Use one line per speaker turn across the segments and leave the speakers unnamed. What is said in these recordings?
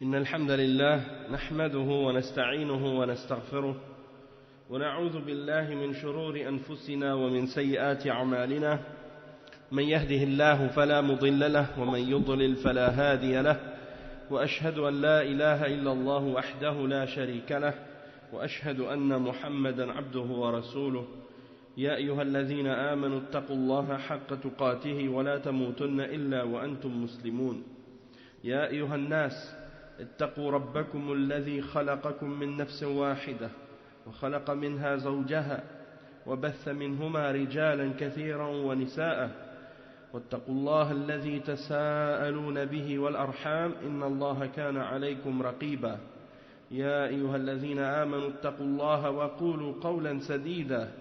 إن الحمد لله نحمده ونستعينه ونستغفره ونعوذ بالله من شرور أنفسنا ومن سيئات أعمالنا من يهده الله فلا مضل له ومن يضلل فلا هادي له وأشهد أن لا إله إلا الله وحده لا شريك له وأشهد أن محمدا عبده ورسوله يا أيها الذين آمنوا اتقوا الله حق تقاته ولا تموتن إلا وأنتم مسلمون يا أيها الناس اتقوا ربكم الذي خلقكم من نفس واحدة وخلق منها زوجها وبث منهما رجالا كثيرا ونساء واتقوا الله الذي تساءلون به والأرحام إن الله كان عليكم رقيبا يا أيها الذين آمنوا اتقوا الله وقولوا قولا سديدا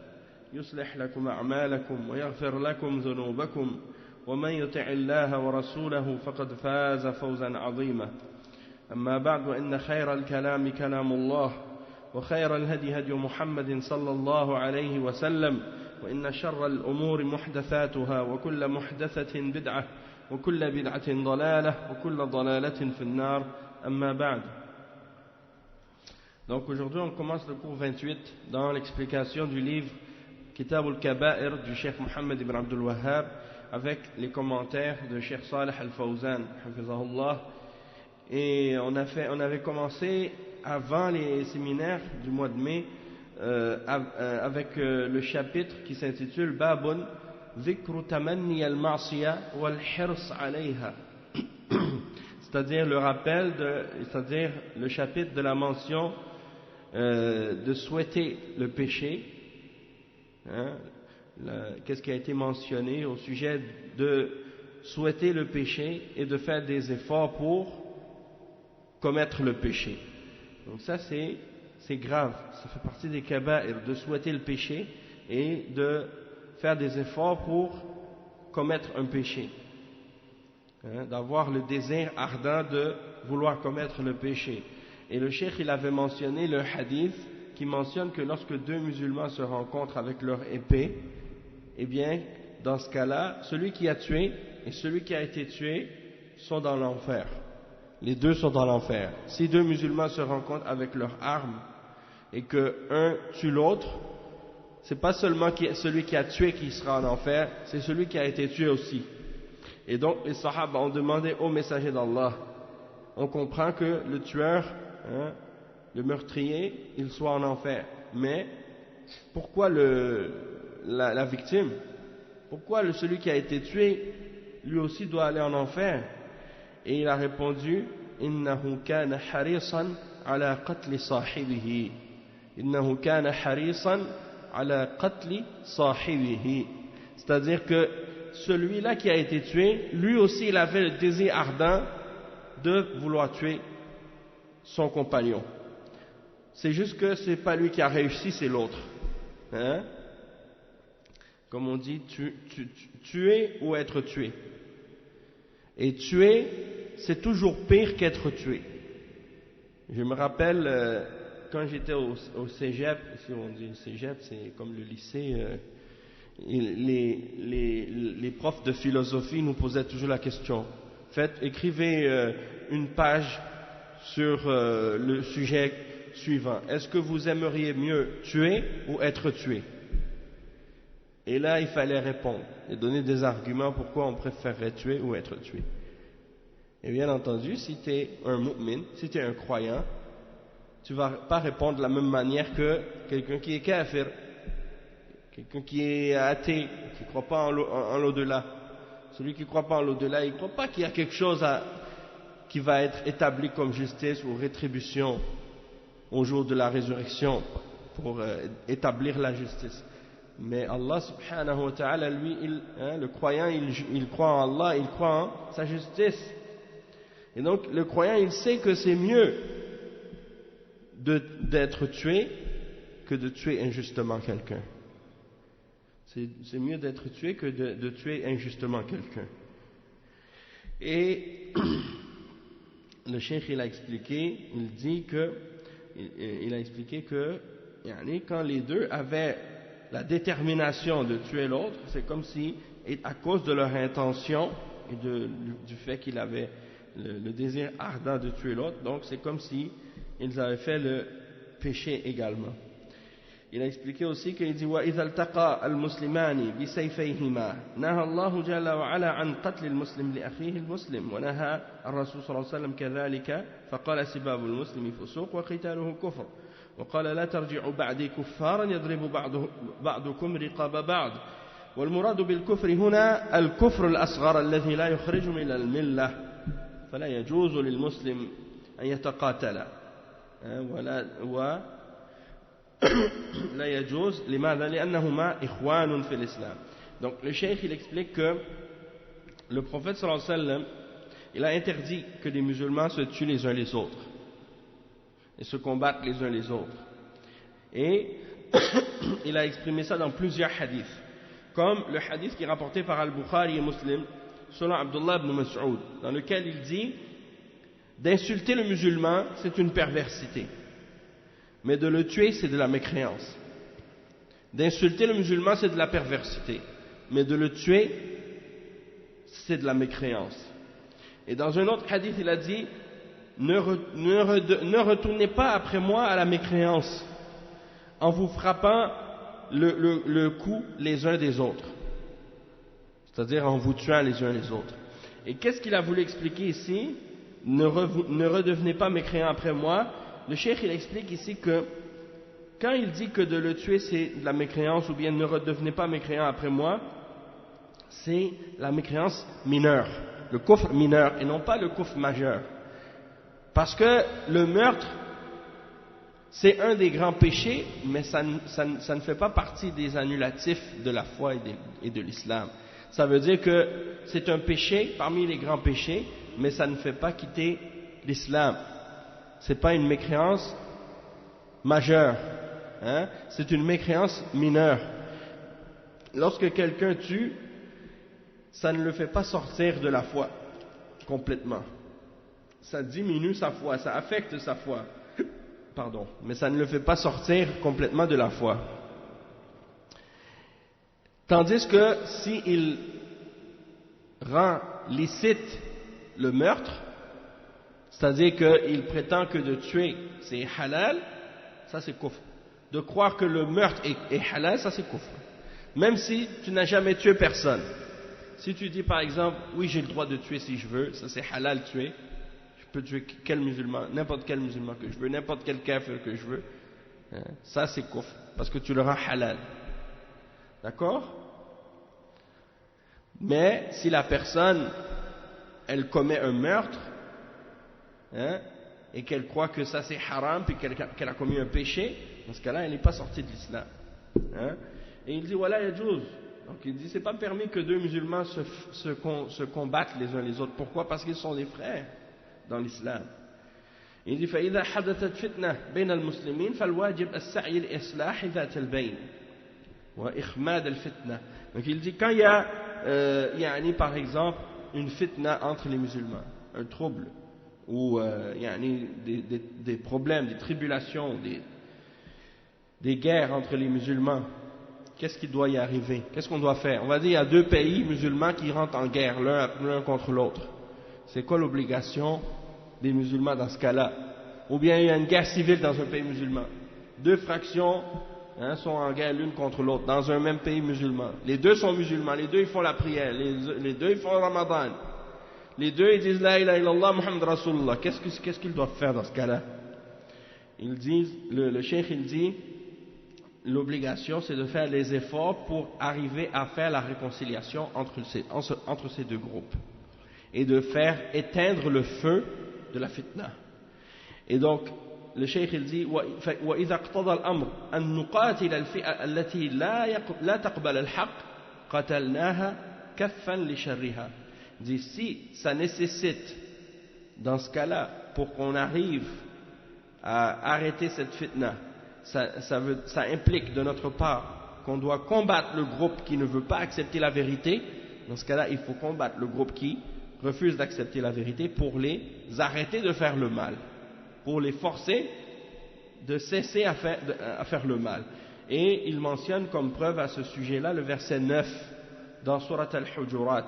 يصلح لكم أعمالكم ويغفر لكم ذنوبكم ومن يطع الله ورسوله فقد فاز فوزا عظيما أما بعد وإن خير الكلام كلام الله وخير الهدي هدي محمد صلى الله عليه وسلم وإن شر الأمور محدثاتها وكل محدثة بدعة وكل بدعة ضلالة وكل ضلالة في النار أما بعد. Donc aujourd'hui on commence le cours 28 dans l'explication du livre Kitab al-Kaba'ir du Cheikh Mohammed ibn Abdul Wahhab avec les commentaires de Cheikh Salih al-Fawzan hafizahullah. Et on avait commencé avant les séminaires du mois de mai avec le chapitre qui s'intitule Babun Dhikru Tamanni al-Ma'siya wal-Hirs alayha, c'est-à-dire le rappel, c'est-à-dire le chapitre de la mention de souhaiter le péché, qu'est-ce qui a été mentionné au sujet de souhaiter le péché et de faire des efforts pour commettre le péché. Donc ça c'est grave, ça fait partie des kaba'ir, de souhaiter le péché et de faire des efforts pour commettre un péché, d'avoir le désir ardent de vouloir commettre le péché. Et le cheikh il avait mentionné le hadith qui mentionne que lorsque deux musulmans se rencontrent avec leur épée, eh bien dans ce cas-là celui qui a tué et celui qui a été tué sont dans l'enfer. Les deux sont dans l'enfer. Si deux musulmans se rencontrent avec leurs armes et que un tue l'autre, c'est pas seulement celui qui a tué qui sera en enfer, c'est celui qui a été tué aussi. Et donc les sahaba ont demandé au messager d'Allah, on comprend que le tueur, le meurtrier, il soit en enfer. Mais pourquoi la victime, pourquoi celui qui a été tué, lui aussi doit aller en enfer? Et il a répondu innahu kana harisan ala qatli sahibihi, innahu kana harisan ala qatli sahibihi, c'est-à-dire que celui-là qui a été tué, lui aussi il avait le désir ardent de vouloir tuer son compagnon. C'est juste que c'est pas lui qui a réussi, c'est l'autre, comme on dit, tuer ou être tué. Et tuer, c'est toujours pire qu'être tué. Je me rappelle quand j'étais au cégep, si on dit cégep, c'est comme le lycée, les profs de philosophie nous posaient toujours la question. Écrivez une page sur le sujet suivant. Est-ce que vous aimeriez mieux tuer ou être tué? Et là, il fallait répondre et donner des arguments pourquoi on préférerait tuer ou être tué. Et bien entendu, si tu es un mu'min, si tu es un croyant, tu ne vas pas répondre de la même manière que quelqu'un qui est kafir, quelqu'un qui est athée, qui ne croit pas en l'au-delà. Celui qui ne croit pas en l'au-delà, il ne croit pas qu'il y a quelque chose qui va être établi comme justice ou rétribution au jour de la résurrection pour établir la justice. Mais Allah subhanahu wa ta'ala, lui, le croyant, il croit en Allah, il croit en sa justice. Et donc, le croyant, il sait que c'est mieux d'être tué que de tuer injustement quelqu'un. C'est mieux d'être tué que de tuer injustement quelqu'un. Et le cheikh, il a expliqué que quand les deux avaient la détermination de tuer l'autre, c'est comme si, à cause de leur intention et du fait qu'ils avaient le désir ardent de tuer l'autre, donc c'est comme si ils avaient fait le péché également. Il a expliqué aussi qu'il dit وَإِذَا الْتَقَى الْمُسْلِمَانِ بِسَيْفَيْهِمَا نهى الله جل وعلا عن قتل المسلم لأخيه المسلم ونهى الرسول صلى الله عليه وسلم كذلك فقال سباب المسلم فسوق وقتاله كفر وقال لا ترجعوا بعدي كفارا يضرب بعضكم رقاب بعض والمراد بالكفر هنا الكفر الأصغر الذي لا يخرج من الملة فلا يجوز للمسلم أن يتقاتل لا يجوز لماذا؟ لأنهما إخوان في الإسلام. Donc le cheikh il explique que le prophète sallallahu alayhi wa sallam il a interdit que les musulmans se tuent les uns les autres et se combattent les uns les autres, et il a exprimé ça dans plusieurs hadiths, comme le hadith qui est rapporté par Al-Bukhari et Muslim selon Abdullah ibn Mas'ud, dans lequel il dit d'insulter le musulman c'est une perversité, mais de le tuer c'est de la mécréance. D'insulter le musulman c'est de la perversité, mais de le tuer c'est de la mécréance. Et dans un autre hadith il a dit ne retournez pas après moi à la mécréance en vous frappant le cou les uns des autres, c'est-à-dire en vous tuant les uns les autres. Et qu'est-ce qu'il a voulu expliquer ici? Ne redevenez pas mécréants après moi. Le cheikh il explique ici que quand il dit que de le tuer c'est de la mécréance, ou bien ne redevenez pas mécréants après moi, c'est la mécréance mineure, le kufr mineur, et non pas le kufr majeur. Parce que le meurtre c'est un des grands péchés, mais ça ne fait pas partie des annulatifs de la foi et de l'islam. Ça veut dire que c'est un péché parmi les grands péchés, mais ça ne fait pas quitter l'islam. C'est pas une mécréance majeure, hein? C'est une mécréance mineure. Lorsque quelqu'un tue, ça ne le fait pas sortir de la foi complètement. Ça diminue sa foi, ça affecte sa foi. Pardon, mais ça ne le fait pas sortir complètement de la foi. Tandis que s'il rend licite le meurtre, c'est-à-dire qu'il prétend que de tuer c'est halal, ça c'est kufr. De croire que le meurtre est halal, ça c'est kufr. Même si tu n'as jamais tué personne. Si tu dis par exemple, oui j'ai le droit de tuer si je veux, ça c'est halal tuer, je peux tuer quel musulman, n'importe quel musulman que je veux, n'importe quel kafir que je veux, ça c'est kufr, parce que tu le rends halal. D'accord? Mais si la personne, elle commet un meurtre, et qu'elle croit que ça c'est haram, puis qu'elle a commis un péché, dans ce cas-là, elle n'est pas sortie de l'islam. Et il dit, voilà, yajouz. Donc il dit, c'est pas permis que deux musulmans se combattent les uns les autres. Pourquoi? Parce qu'ils sont des frères dans l'islam. Il dit, فَإِذَا حَدَثَتْ فِتْنَةٌ بَيْنَ الْمُسْلِمِينَ فَالْوَاجِبْ السَّعْيِ لِإِصْلَاحِ ذَاتِ الْبَيْنِ وَإِخْمَادِ الْفِتْنَةِ. Donc il dit, quand il y a par exemple une fitna entre les musulmans, un trouble, ou des problèmes, des tribulations, des guerres entre les musulmans, qu'est-ce qui doit y arriver? Qu'est-ce qu'on doit faire? On va dire il y a deux pays musulmans qui rentrent en guerre l'un contre l'autre. C'est quoi l'obligation des musulmans dans ce cas-là? Ou bien il y a une guerre civile dans un pays musulman. Deux fractions sont en guerre l'une contre l'autre dans un même pays musulman. Les deux sont musulmans, les deux ils font la prière, les deux ils font le ramadan. Les deux ils disent la ilaha illallah Muhammad Rasulullah. Qu'est-ce qu'ils doivent faire dans ce cas-là? Ils disent, le cheikh il dit, l'obligation c'est de faire les efforts pour arriver à faire la réconciliation entre ces deux groupes et de faire éteindre le feu de la fitna. Et donc le cheikh il dit وإذا اقتضى الأمر أن نقاتل الفئة التي لا تقبل الحق قتلناها كفا لشرها. Il dit si ça nécessite dans ce cas-là pour qu'on arrive à arrêter cette fitna, ça implique de notre part qu'on doit combattre le groupe qui ne veut pas accepter la vérité. Dans ce cas-là il faut combattre le groupe qui refuse d'accepter la vérité pour les arrêter de faire le mal, pour les forcer de cesser à faire le mal. Et il mentionne comme preuve à ce sujet-là le verset 9 dans Surat Al-Hujurat,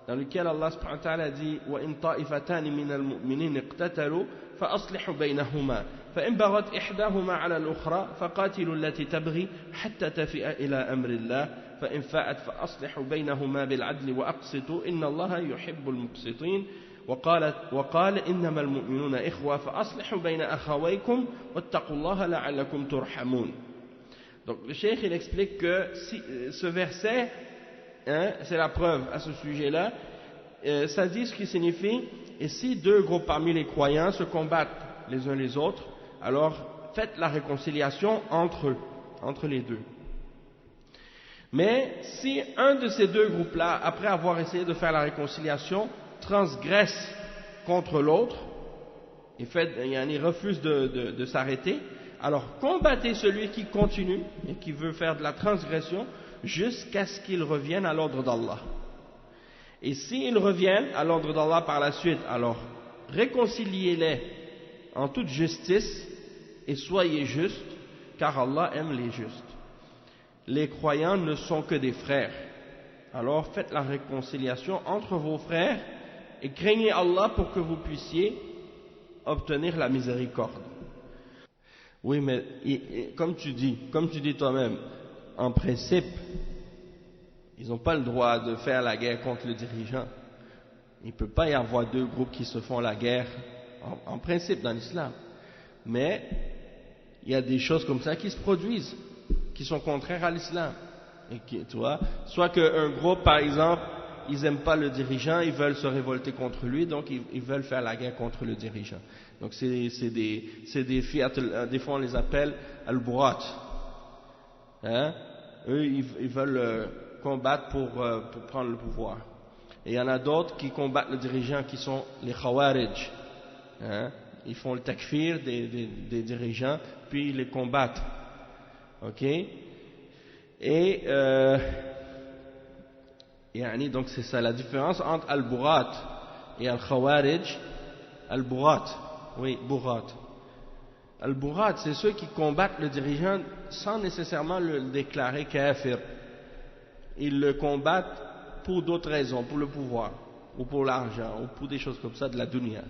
dans lequel Allah subhanahu wa ta'ala dit وَإِن طَائِفَتَانِ مِنَ الْمُؤْمِنِينَ اقْتَتَلُوا فَأَصْلِحُوا بَيْنَهُمَا فَإِن بَغَتْ إِحْدَاهُمَا عَلَى الْأُخْرَى فَقَاتِلُوا الَّتِي تَبْغِي حَتَّى تَفِيءَ إِلَى أَمْرِ اللَّهِ فَإِن فَاءَتْ فَأَصْلِحُوا بَيْنَهُمَا بِالْعَدْلِ وَأَقْسِطُوا إِنَّ اللَّهَ يُحِبُّ الْمُقْسِطِينَ وقال إنما المؤمنون إخوة فأصلحوا بين أخويكم واتقوا الله لعلكم ترحمون. Donc le cheikh il explique que ce verset, c'est la preuve à ce sujet-là, ça dit ce qui signifie, et si deux groupes parmi les croyants se combattent les uns les autres, alors faites la réconciliation entre eux, entre les deux. Mais si un de ces deux groupes-là, après avoir essayé de faire la réconciliation, transgresse contre l'autre, il refuse de s'arrêter, alors combattez celui qui continue et qui veut faire de la transgression jusqu'à ce qu'il revienne à l'ordre d'Allah. Et s'ils reviennent à l'ordre d'Allah par la suite, alors réconciliez-les en toute justice et soyez justes, car Allah aime les justes. Les croyants ne sont que des frères. Alors faites la réconciliation entre vos frères et craignez Allah pour que vous puissiez obtenir la miséricorde. Oui, mais comme tu dis toi-même, en principe, ils n'ont pas le droit de faire la guerre contre le dirigeant. Il ne peut pas y avoir deux groupes qui se font la guerre, en principe, dans l'islam. Mais il y a des choses comme ça qui se produisent, qui sont contraires à l'islam. Et qui, tu vois, soit qu'un groupe, par exemple, ils n'aiment pas le dirigeant, ils veulent se révolter contre lui, donc ils veulent faire la guerre contre le dirigeant. Donc c'est des fiat, des fois on les appelle al-burat. Eux, ils veulent combattre pour prendre le pouvoir. Et il y en a d'autres qui combattent le dirigeant, qui sont les khawarij. Ils font le takfir des dirigeants, puis ils les combattent. Ok? Et donc c'est ça la différence entre al-burat et al-khawarij. Al-burat, oui, burat. Al-burat, c'est ceux qui combattent le dirigeant sans nécessairement le déclarer kafir. Ils le combattent pour d'autres raisons, pour le pouvoir, ou pour l'argent, ou pour des choses comme ça, de la dunya.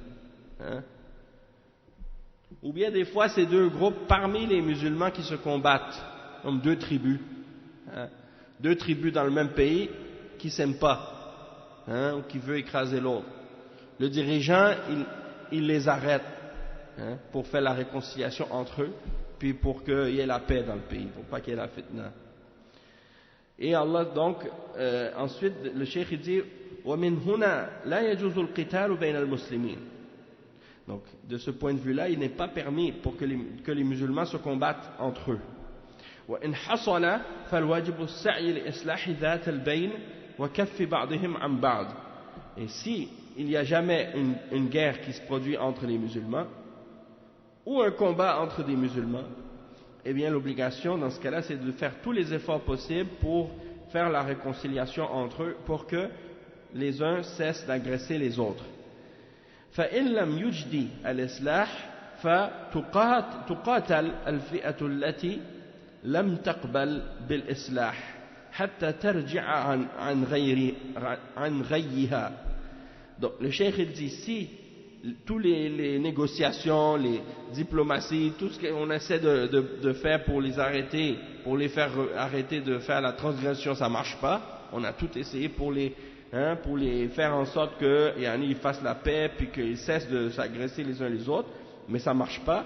Ou bien des fois c'est deux groupes parmi les musulmans qui se combattent, comme deux tribus. Deux tribus dans le même pays qui ne s'aiment pas, ou qui veulent écraser l'autre. Le dirigeant, il les arrête pour faire la réconciliation entre eux, puis pour qu'il y ait la paix dans le pays, pour pas qu'il y ait la fitna. Et Allah donc, ensuite le cheikh dit وَمِنْ هُنَا لَا يَجُوزُ الْقِتَالُ بَيْنَ الْمُسْلِمِينَ. Donc de ce point de vue-là, il n'est pas permis pour que les musulmans se combattent entre eux. وإن حصل فالواجب السعي لإصلاح ذات البين وكف بعضهم عن بعض. Et si il n'y a jamais une guerre qui se produit entre les musulmans ou un combat entre des musulmans, eh bien l'obligation dans ce cas-là c'est de faire tous les efforts possibles pour faire la réconciliation entre eux pour que les uns cessent d'agresser les autres. فإن لم يجدي الإصلاح فتقاتل الفئة التي لم تقبل بالإصلاح حتى ترجع عن غيها. Donc le cheikh il dit si tous les négociations, les diplomaties, tout ce qu'on essaie de faire pour les arrêter, pour les faire arrêter de faire la transgression, ça marche pas. On a tout essayé pour les faire en sorte qu'ils fassent la paix puis qu'ils cessent de s'agresser les uns les autres, mais ça marche pas.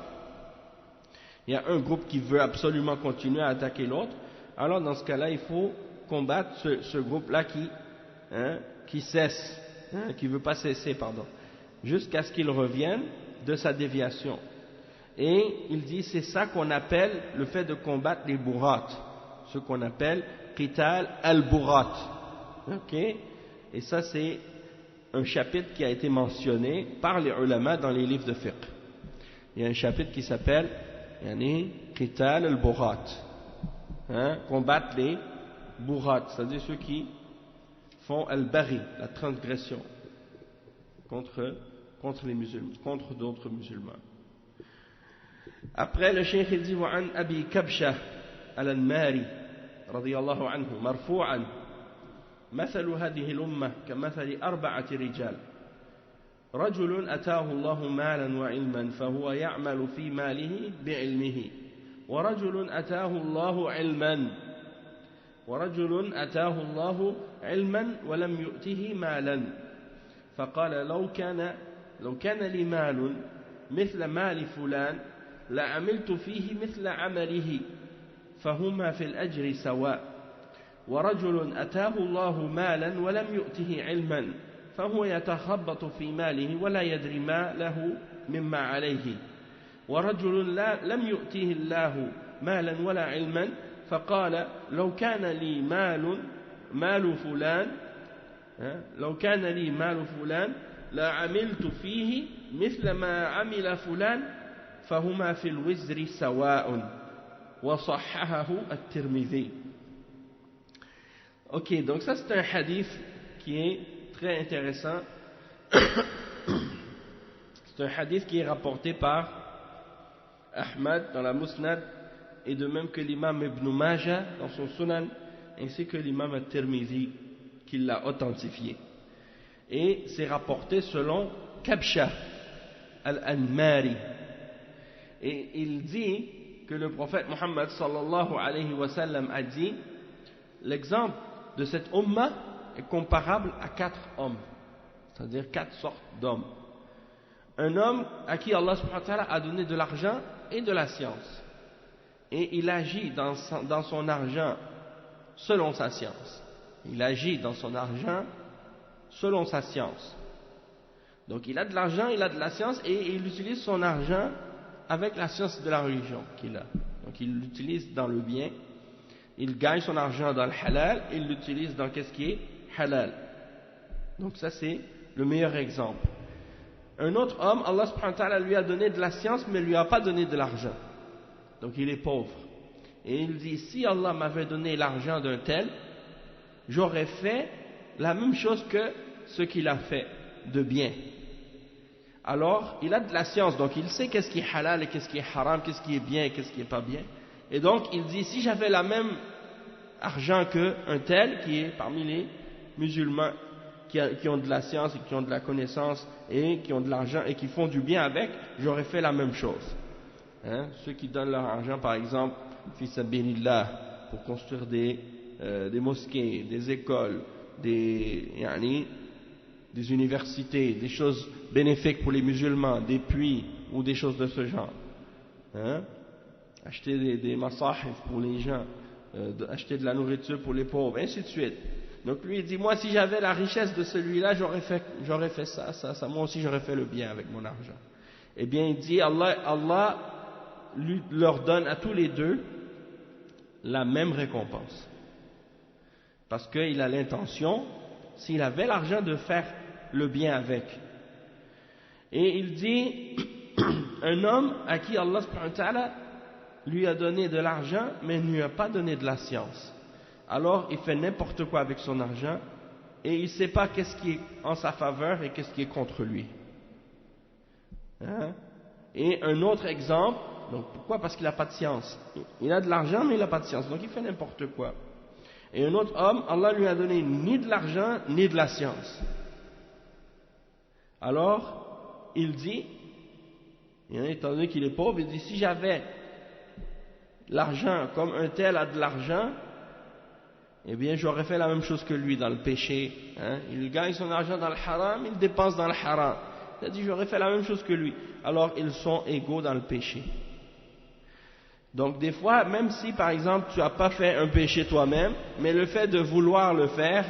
Il y a un groupe qui veut absolument continuer à attaquer l'autre, alors dans ce cas-là, il faut combattre ce groupe-là qui cesse, qui ne veut pas cesser, jusqu'à ce qu'il revienne de sa déviation. Et il dit, c'est ça qu'on appelle le fait de combattre les bourrat, ce qu'on appelle qital al-bourrat. Ok? Et ça, c'est un chapitre qui a été mentionné par les ulama dans les livres de fiqh. Il y a un chapitre qui s'appelle qital al-bourrat, combattre les bourrat, c'est-à-dire ceux qui font al-baghi, la transgression contre les musulmans, contre d'autres musulmans. Après le cheikh il dit وعن أبي كبشة الأنماري رضي الله عنه مرفوعا مثل هذه الأمة كمثل 4 رجال رجل أتاه الله مالا وعلما فهو يعمل في ماله بعلمه ورجل أتاه الله علما ولم يؤته مالا فقال لو كان لي مال مثل مال فلان لعملت فيه مثل عمله فهما في الأجر سواء ورجل أتاه الله مالا ولم يؤته علما فهو يتخبط في ماله ولا يدري ما له مما عليه ورجل لم يؤته الله مالا ولا علما فقال لو كان لي مال فلان لعملت فيه مثل ما عمل فلان فهما في الوزر سواء وصححه الترمذي. Ok, donc ça c'est un hadith qui est très intéressant. C'est un hadith qui est rapporté par Ahmad dans la Musnad et de même que l'imam Ibn Majah dans son Sunan ainsi que l'imam At-Tirmidhi qui l'a authentifié. Et c'est rapporté selon Kabsha al-Anmari. Et il dit que le prophète Muhammad sallallahu alayhi wa sallam a dit l'exemple de cette umma est comparable à 4 hommes, c'est-à-dire 4 sortes d'hommes. Un homme à qui Allah subhanahu wa ta'ala a donné de l'argent et de la science et il agit dans son argent selon sa science. Donc il a de l'argent, il a de la science et il utilise son argent avec la science de la religion qu'il a. Donc il l'utilise dans le bien, il gagne son argent dans le halal, il l'utilise dans qu'est-ce qui est halal. Donc ça c'est le meilleur exemple. Un autre homme, Allah subhanahu wa ta'ala lui a donné de la science mais ne lui a pas donné de l'argent. Donc il est pauvre. Et il dit, si Allah m'avait donné l'argent d'un tel, j'aurais fait la même chose que ce qu'il a fait de bien. Alors, il a de la science, donc il sait qu'est-ce qui est halal et qu'est-ce qui est haram, qu'est-ce qui est bien et qu'est-ce qui n'est pas bien. Et donc, il dit, si j'avais la même argent qu'un tel, qui est parmi les musulmans, qui ont de la science et qui ont de la connaissance et qui ont de l'argent et qui font du bien avec, j'aurais fait la même chose. Ceux qui donnent leur argent, par exemple, fi sabilillah, pour construire des mosquées, des écoles, des universités, des choses bénéfiques pour les musulmans, des puits ou des choses de ce genre. Acheter des masahif pour les gens, acheter de la nourriture pour les pauvres, ainsi de suite. Donc lui il dit, moi si j'avais la richesse de celui-là, j'aurais fait ça, moi aussi j'aurais fait le bien avec mon argent. Eh bien il dit, Allah leur donne à tous les deux la même récompense. Parce qu'il a l'intention, s'il avait l'argent, de faire le bien avec. Et il dit, un homme à qui Allah subhanahu wa ta'ala lui a donné de l'argent, mais ne lui a pas donné de la science. Alors il fait n'importe quoi avec son argent, et il ne sait pas qu'est-ce qui est en sa faveur et qu'est-ce qui est contre lui. Et un autre exemple, donc pourquoi? Parce qu'il n'a pas de science. Il a de l'argent, mais il n'a pas de science, donc il fait n'importe quoi. Et un autre homme, Allah lui a donné ni de l'argent, ni de la science. Alors, il dit, étant donné qu'il est pauvre, il dit, si j'avais l'argent comme un tel a de l'argent, eh bien j'aurais fait la même chose que lui dans le péché. Il gagne son argent dans le haram, il dépense dans le haram. Il a dit, j'aurais fait la même chose que lui. Alors, ils sont égaux dans le péché. Donc des fois, même si par exemple tu n'as pas fait un péché toi-même, mais le fait de vouloir le faire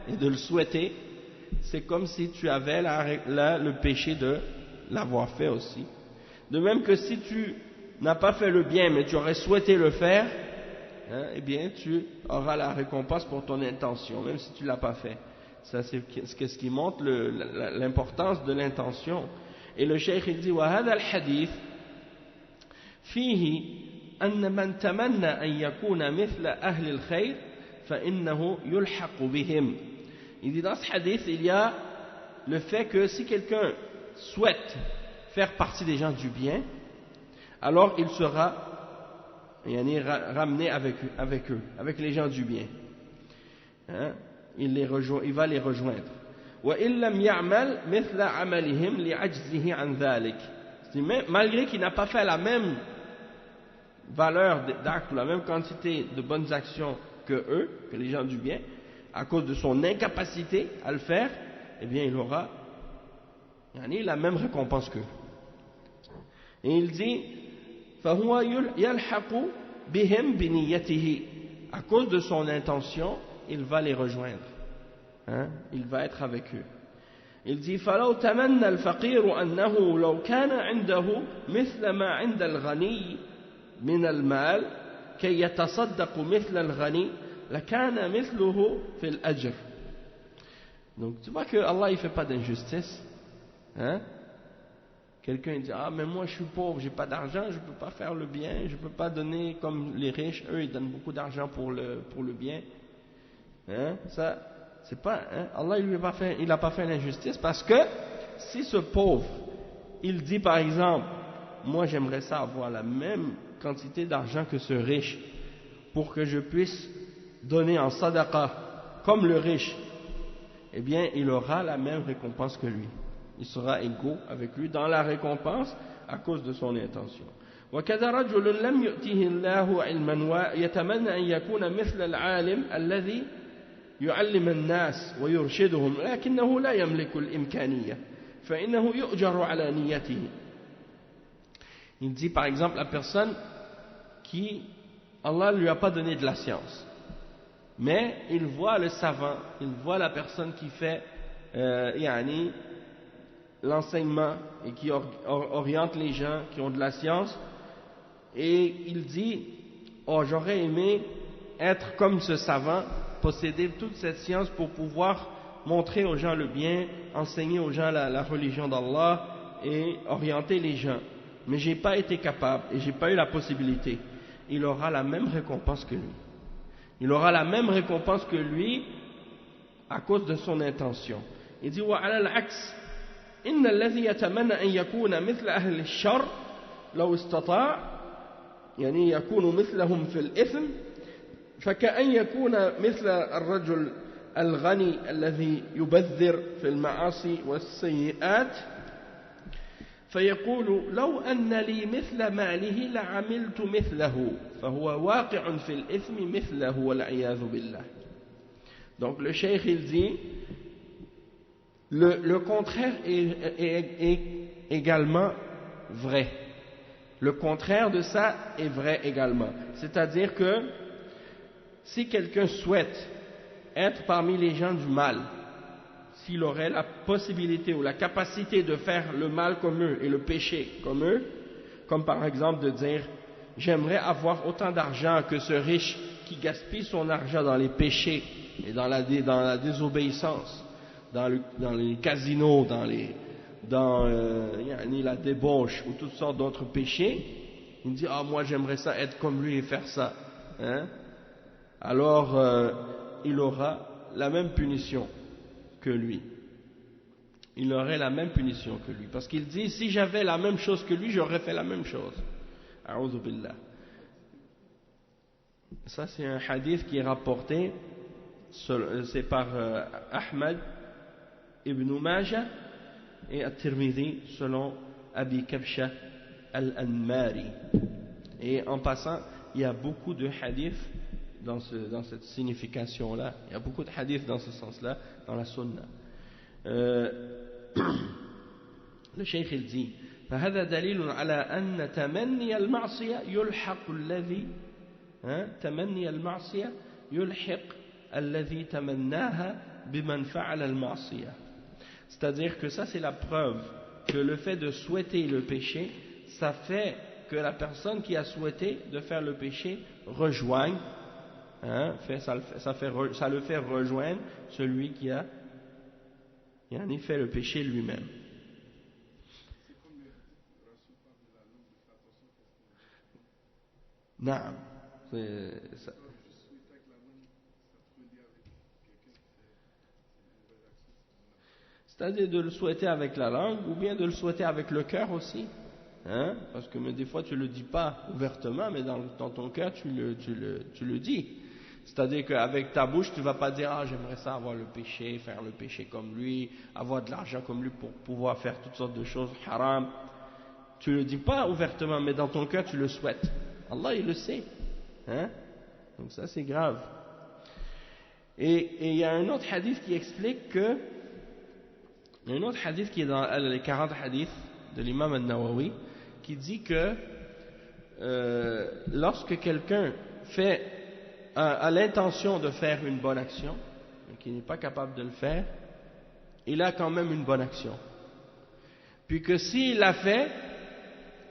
et de le souhaiter, c'est comme si tu avais le péché de l'avoir fait aussi. De même que si tu n'as pas fait le bien, mais tu aurais souhaité le faire, eh bien tu auras la récompense pour ton intention, même si tu ne l'as pas fait. Ça c'est ce qui montre l'importance de l'intention. Et le cheikh il dit, وَهَذَا الْحَدِيث فِيهِ أن من تمنى أن يكون مثل أهل الخير فإنه يلحق بهم. Il dit dans ce hadith il y a le fait que si quelqu'un souhaite faire partie des gens du bien, alors il sera ramené avec eux, avec les gens du bien. il va les rejoindre. وَإِن لَمْ يَعْمَلْ مِثْلَ عَمَلِهِمْ لِعَجْزِهِ عَنْ ذَلِكَ. Malgré qu'il n'a pas fait la même valeur d'actes ou la même quantité de bonnes actions que eux, que les gens du bien, à cause de son incapacité à le faire, eh bien il aura la même récompense qu'eux. Et il dit فَهُوَ يَلْحَقُ بِهِمْ بِنِيَّتِهِ. À cause de son intention, il va les rejoindre. Il va être avec eux. Il dit فَلَوْ تَمَنَّ الْفَقِيرُ أَنَّهُ لَوْ كَانَ عِنْدَهُ مِثْلَ مَا عِنْدَ الْغَنِيِّ مِنَ الْمَالِ كَيْ يَتَصَدَّقُ مِثْلَ الْغَنِيِّ لَكَانَ مِثْلُهُ فِي الْأَجْرِ. Donc tu vois que Allah il fait pas d'injustice. Quelqu'un dit mais moi je suis pauvre, j'ai pas d'argent, je peux pas faire le bien, je peux pas donner comme les riches, eux ils donnent beaucoup d'argent pour le bien. Ça c'est pas Allah il n'a pas fait l'injustice, parce que si ce pauvre il dit par exemple moi j'aimerais ça avoir la même quantité d'argent que ce riche pour que je puisse donner en sadaqa comme le riche, eh bien il aura la même récompense que lui, il sera égaux avec lui dans la récompense à cause de son intention. وكذا رجل لم يؤته الله علما ويتمنى أن يكون مثل العالم الذي يعلم الناس ويرشدهم لكنه لا يملك الإمكانية فإنه يؤجر على نيته. Il dit par exemple la personne qui Allah ne lui a pas donné de la science, mais il voit le savant, il voit la personne qui fait l'enseignement et qui oriente les gens qui ont de la science, et il dit j'aurais aimé être comme ce savant, posséder toute cette science pour pouvoir montrer aux gens le bien, enseigner aux gens la religion d'Allah et orienter les gens, mais j'ai pas été capable et j'ai pas eu la possibilité. Il aura la même récompense que lui. Il aura la même récompense que lui à cause de son intention. Il dit وعلى العكس إن الذي يتمنى أن يكون مثل أهل الشر لو استطاع يكون مثلهم في الإثم فكأن يكون مثل الرجل الغني الذي يبذر في المعاصي والسيئات فيقول لو أن لي مثل ماله لعملت مثله فهو واقع في الإثم مثله والعياذ بالله. Donc le cheikh il dit le contraire est également vrai. Le contraire de ça est vrai également. C'est-à-dire que si quelqu'un souhaite être parmi les gens du mal, s'il aurait la possibilité ou la capacité de faire le mal comme eux et le péché comme eux, comme par exemple de dire j'aimerais avoir autant d'argent que ce riche qui gaspille son argent dans les péchés et dans la désobéissance, dans les casinos, dans la débauche ou toutes sortes d'autres péchés, il dit moi j'aimerais ça être comme lui et faire ça, alors il aura la même punition que lui. Il aurait la même punition que lui, parce qu'il dit si j'avais la même chose que lui, j'aurais fait la même chose. A'udhu billah. Ça c'est un hadith qui est rapporté, c'est par Ahmad ibn Majah et At-Tirmidhi selon Abi Kabsha al-Anmari. Et en passant, il y a beaucoup de hadiths dans cette signification-là. Il y a beaucoup de hadiths dans ce sens-là, dans la sunna. Le cheikh il dit فهذا دليل على أن تمني المعصية يلحق الذي تمني المعصية يلحق الذي تمناها بمن فعل المعصية. C'est-à-dire que ça c'est la preuve que le fait de souhaiter le péché, ça fait que la personne qui a souhaité de faire le péché rejoigne, ça le fait rejoindre celui qui a fait le péché lui-même. Naam. C'est-à-dire de le souhaiter avec la langue ou bien de le souhaiter avec le cœur aussi, parce que des fois tu le dis pas ouvertement, mais dans ton cœur tu le dis. C'est-à-dire qu'avec ta bouche, tu ne vas pas dire « Ah, j'aimerais ça avoir le péché, faire le péché comme lui, avoir de l'argent comme lui pour pouvoir faire toutes sortes de choses haram. » Tu ne le dis pas ouvertement, mais dans ton cœur, tu le souhaites. Allah, il le sait. Hein? Donc ça, c'est grave. Et il y a un autre hadith qui explique que... Il y a un autre hadith qui est dans les 40 hadiths de l'imam al-Nawawi, qui dit que lorsque quelqu'un a l'intention de faire une bonne action, mais qui n'est pas capable de le faire, il a quand même une bonne action. Puis que s'il l'a fait,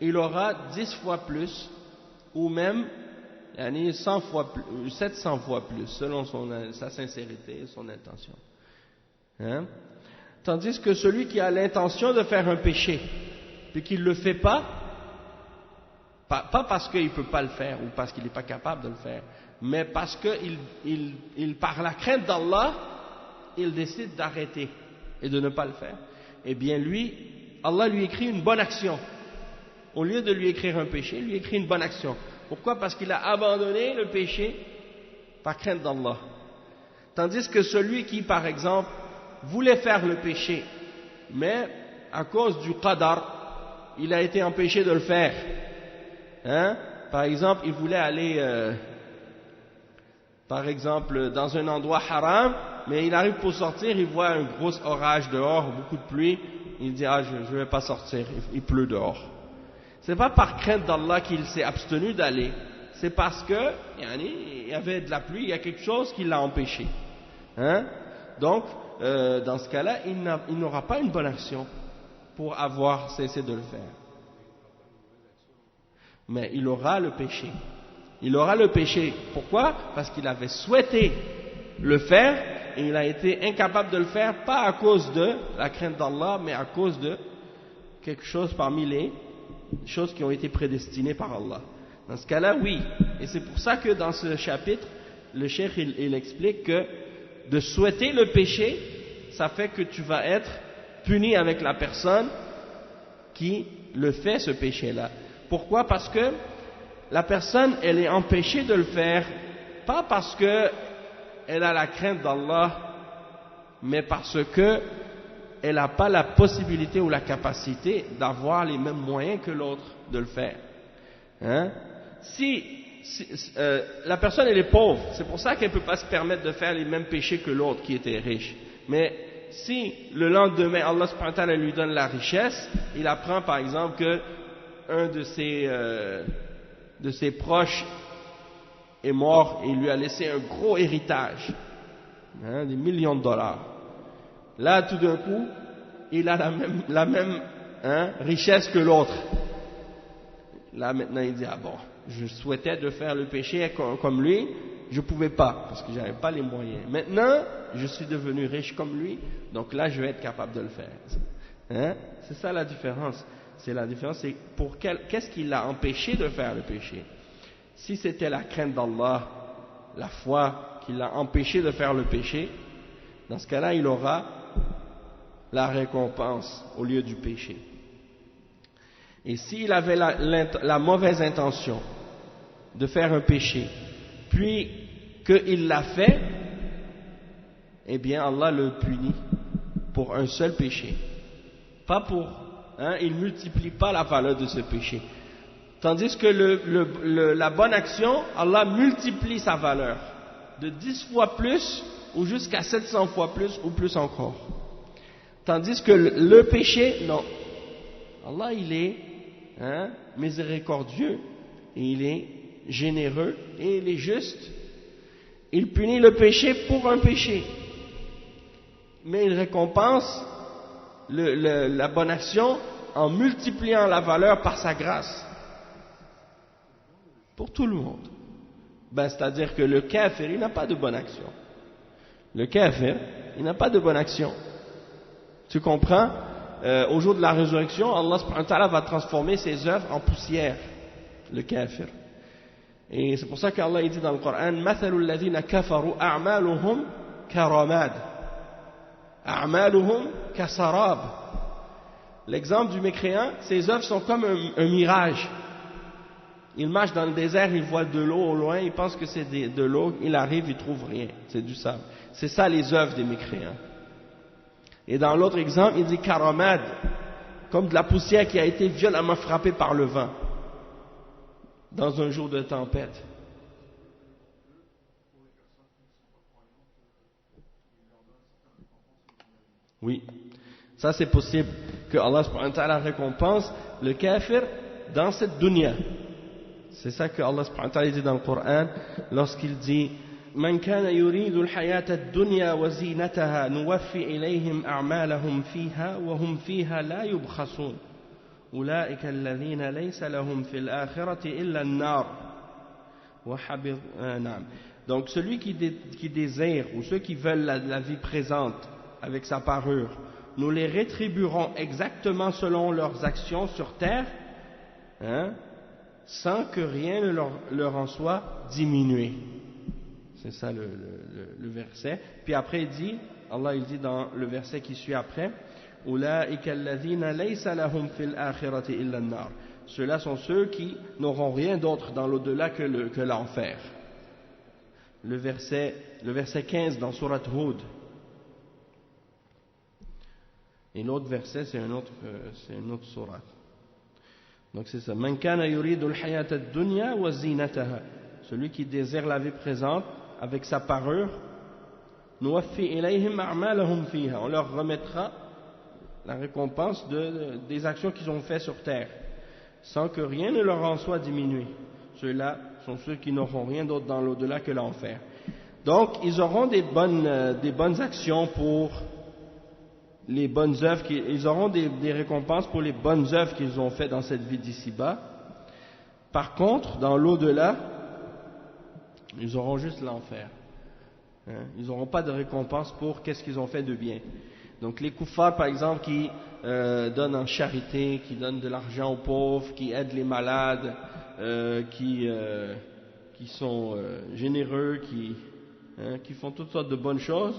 il aura 10 fois plus, ou même 100 fois plus, 700 fois plus, selon sa sincérité et son intention. Hein? Tandis que celui qui a l'intention de faire un péché, puis qu'il ne le fait pas parce qu'il ne peut pas le faire, ou parce qu'il n'est pas capable de le faire, mais parce qu'il par la crainte d'Allah, il décide d'arrêter et de ne pas le faire, eh bien lui, Allah lui écrit une bonne action. Au lieu de lui écrire un péché, il lui écrit une bonne action. Pourquoi? Parce qu'il a abandonné le péché par crainte d'Allah. Tandis que celui qui, par exemple, voulait faire le péché, mais à cause du qadar, il a été empêché de le faire. Hein? Par exemple, il voulait aller, par exemple, dans un endroit haram, mais il arrive pour sortir, il voit un gros orage dehors, beaucoup de pluie, il dit « Ah, je ne vais pas sortir, il pleut dehors. » C'est pas par crainte d'Allah qu'il s'est abstenu d'aller, c'est parce que il y avait de la pluie, il y a quelque chose qui l'a empêché. Hein? Donc, dans ce cas-là, il n'aura pas une bonne action pour avoir cessé de le faire. Mais il aura le péché. Il aura le péché. Pourquoi? Parce qu'il avait souhaité le faire et il a été incapable de le faire, pas à cause de la crainte d'Allah, mais à cause de quelque chose parmi les choses qui ont été prédestinées par Allah. Dans ce cas-là, oui. Et c'est pour ça que dans ce chapitre, le cheikh il explique que de souhaiter le péché, ça fait que tu vas être puni avec la personne qui le fait, ce péché-là. Pourquoi? Parce que la personne, elle est empêchée de le faire, pas parce qu'elle a la crainte d'Allah, mais parce qu'elle n'a pas la possibilité ou la capacité d'avoir les mêmes moyens que l'autre de le faire. Hein? La personne, elle est pauvre, c'est pour ça qu'elle ne peut pas se permettre de faire les mêmes péchés que l'autre qui était riche. Mais si le lendemain, Allah subhanahu wa ta'ala lui donne la richesse, il apprend par exemple que un de ses proches est mort et il lui a laissé un gros héritage, hein, des millions de dollars. Là, tout d'un coup, il a la même richesse que l'autre. Là, maintenant, il dit, ah bon, je souhaitais de faire le péché comme lui, je ne pouvais pas, parce que je n'avais pas les moyens. Maintenant, je suis devenu riche comme lui, donc là, je vais être capable de le faire. Hein? C'est ça la différence. La différence, c'est qu'est-ce qui l'a empêché de faire le péché? Si c'était la crainte d'Allah, la foi qui l'a empêché de faire le péché, dans ce cas-là, il aura la récompense au lieu du péché. Et s'il avait la mauvaise intention de faire un péché, puis qu'il l'a fait, eh bien Allah le punit pour un seul péché. Pas pour, il ne multiplie pas la valeur de ce péché. Tandis que la bonne action, Allah multiplie sa valeur de 10 fois plus ou jusqu'à 700 fois plus ou plus encore. Tandis que le péché, non. Allah, il est miséricordieux, et il est généreux et il est juste. Il punit le péché pour un péché, mais il récompense la bonne action en multipliant la valeur par sa grâce pour tout le monde. C'est-à-dire que le kafir, il n'a pas de bonne action. Le kafir, il n'a pas de bonne action. Tu comprends? Au jour de la résurrection, Allah subhanahu wa ta'ala va transformer ses œuvres en poussière, le kafir. Et c'est pour ça qu'Allah dit dans le Coran, مثل الذين كفروا أعمالهم كرماد أعمالهم كسراب. L'exemple du mécréant, ses œuvres sont comme un mirage. Il marche dans le désert, il voit de l'eau au loin, il pense que c'est de l'eau, il arrive, il trouve rien, c'est du sable. C'est ça les œuvres des mécréants. Et dans l'autre exemple, il dit karamad, comme de la poussière qui a été violemment frappée par le vent dans un jour de tempête. Oui, ça c'est possible que Allah subhanahu wa ta'ala récompense le kafir dans cette dunya. C'est ça que Allah subhanahu wa ta'ala dit dans le Coran lorsqu'il dit Man kana yuridu al-hayata ad-dunya wa zinataha nuwaffi ilayhim a'malahum fiha wa hum fiha la yubkhasun ulaika alladhina laysa lahum fil akhirati illa an-nar wa habit na'am. Donc celui qui désire ou ceux qui veulent la vie présente avec sa parure, nous les rétribuerons exactement selon leurs actions sur terre, hein, sans que rien ne leur en soit diminué. C'est ça le verset. Puis après il dit, Allah il dit dans le verset qui suit après, Ulaika alladhina laysa lahum fil akhirati illa an-nar. Ceux-là sont ceux qui n'auront rien d'autre dans l'au-delà que l'enfer. Le verset 15 dans Surat Hud. Et l'autre verset, c'est une autre sourate. Donc c'est ça. Man kana yuridu al-hayata ad-dunya wa zinataha. Celui qui désire la vie présente avec sa parure, nuwaffi ilayhim a'malahum fiha. On leur remettra la récompense des actions qu'ils ont fait sur terre, sans que rien ne leur en soit diminué. Ceux-là sont ceux qui n'auront rien d'autre dans l'au-delà que l'enfer. Donc ils auront des bonnes actions pour les bonnes œuvres, ils auront des récompenses pour les bonnes œuvres qu'ils ont faites dans cette vie d'ici-bas. Par contre, dans l'au-delà, ils auront juste l'enfer. Hein? Ils n'auront pas de récompense pour qu'est-ce qu'ils ont fait de bien. Donc les kuffars, par exemple, qui donnent en charité, qui donnent de l'argent aux pauvres, qui aident les malades, qui sont généreux, qui font toutes sortes de bonnes choses,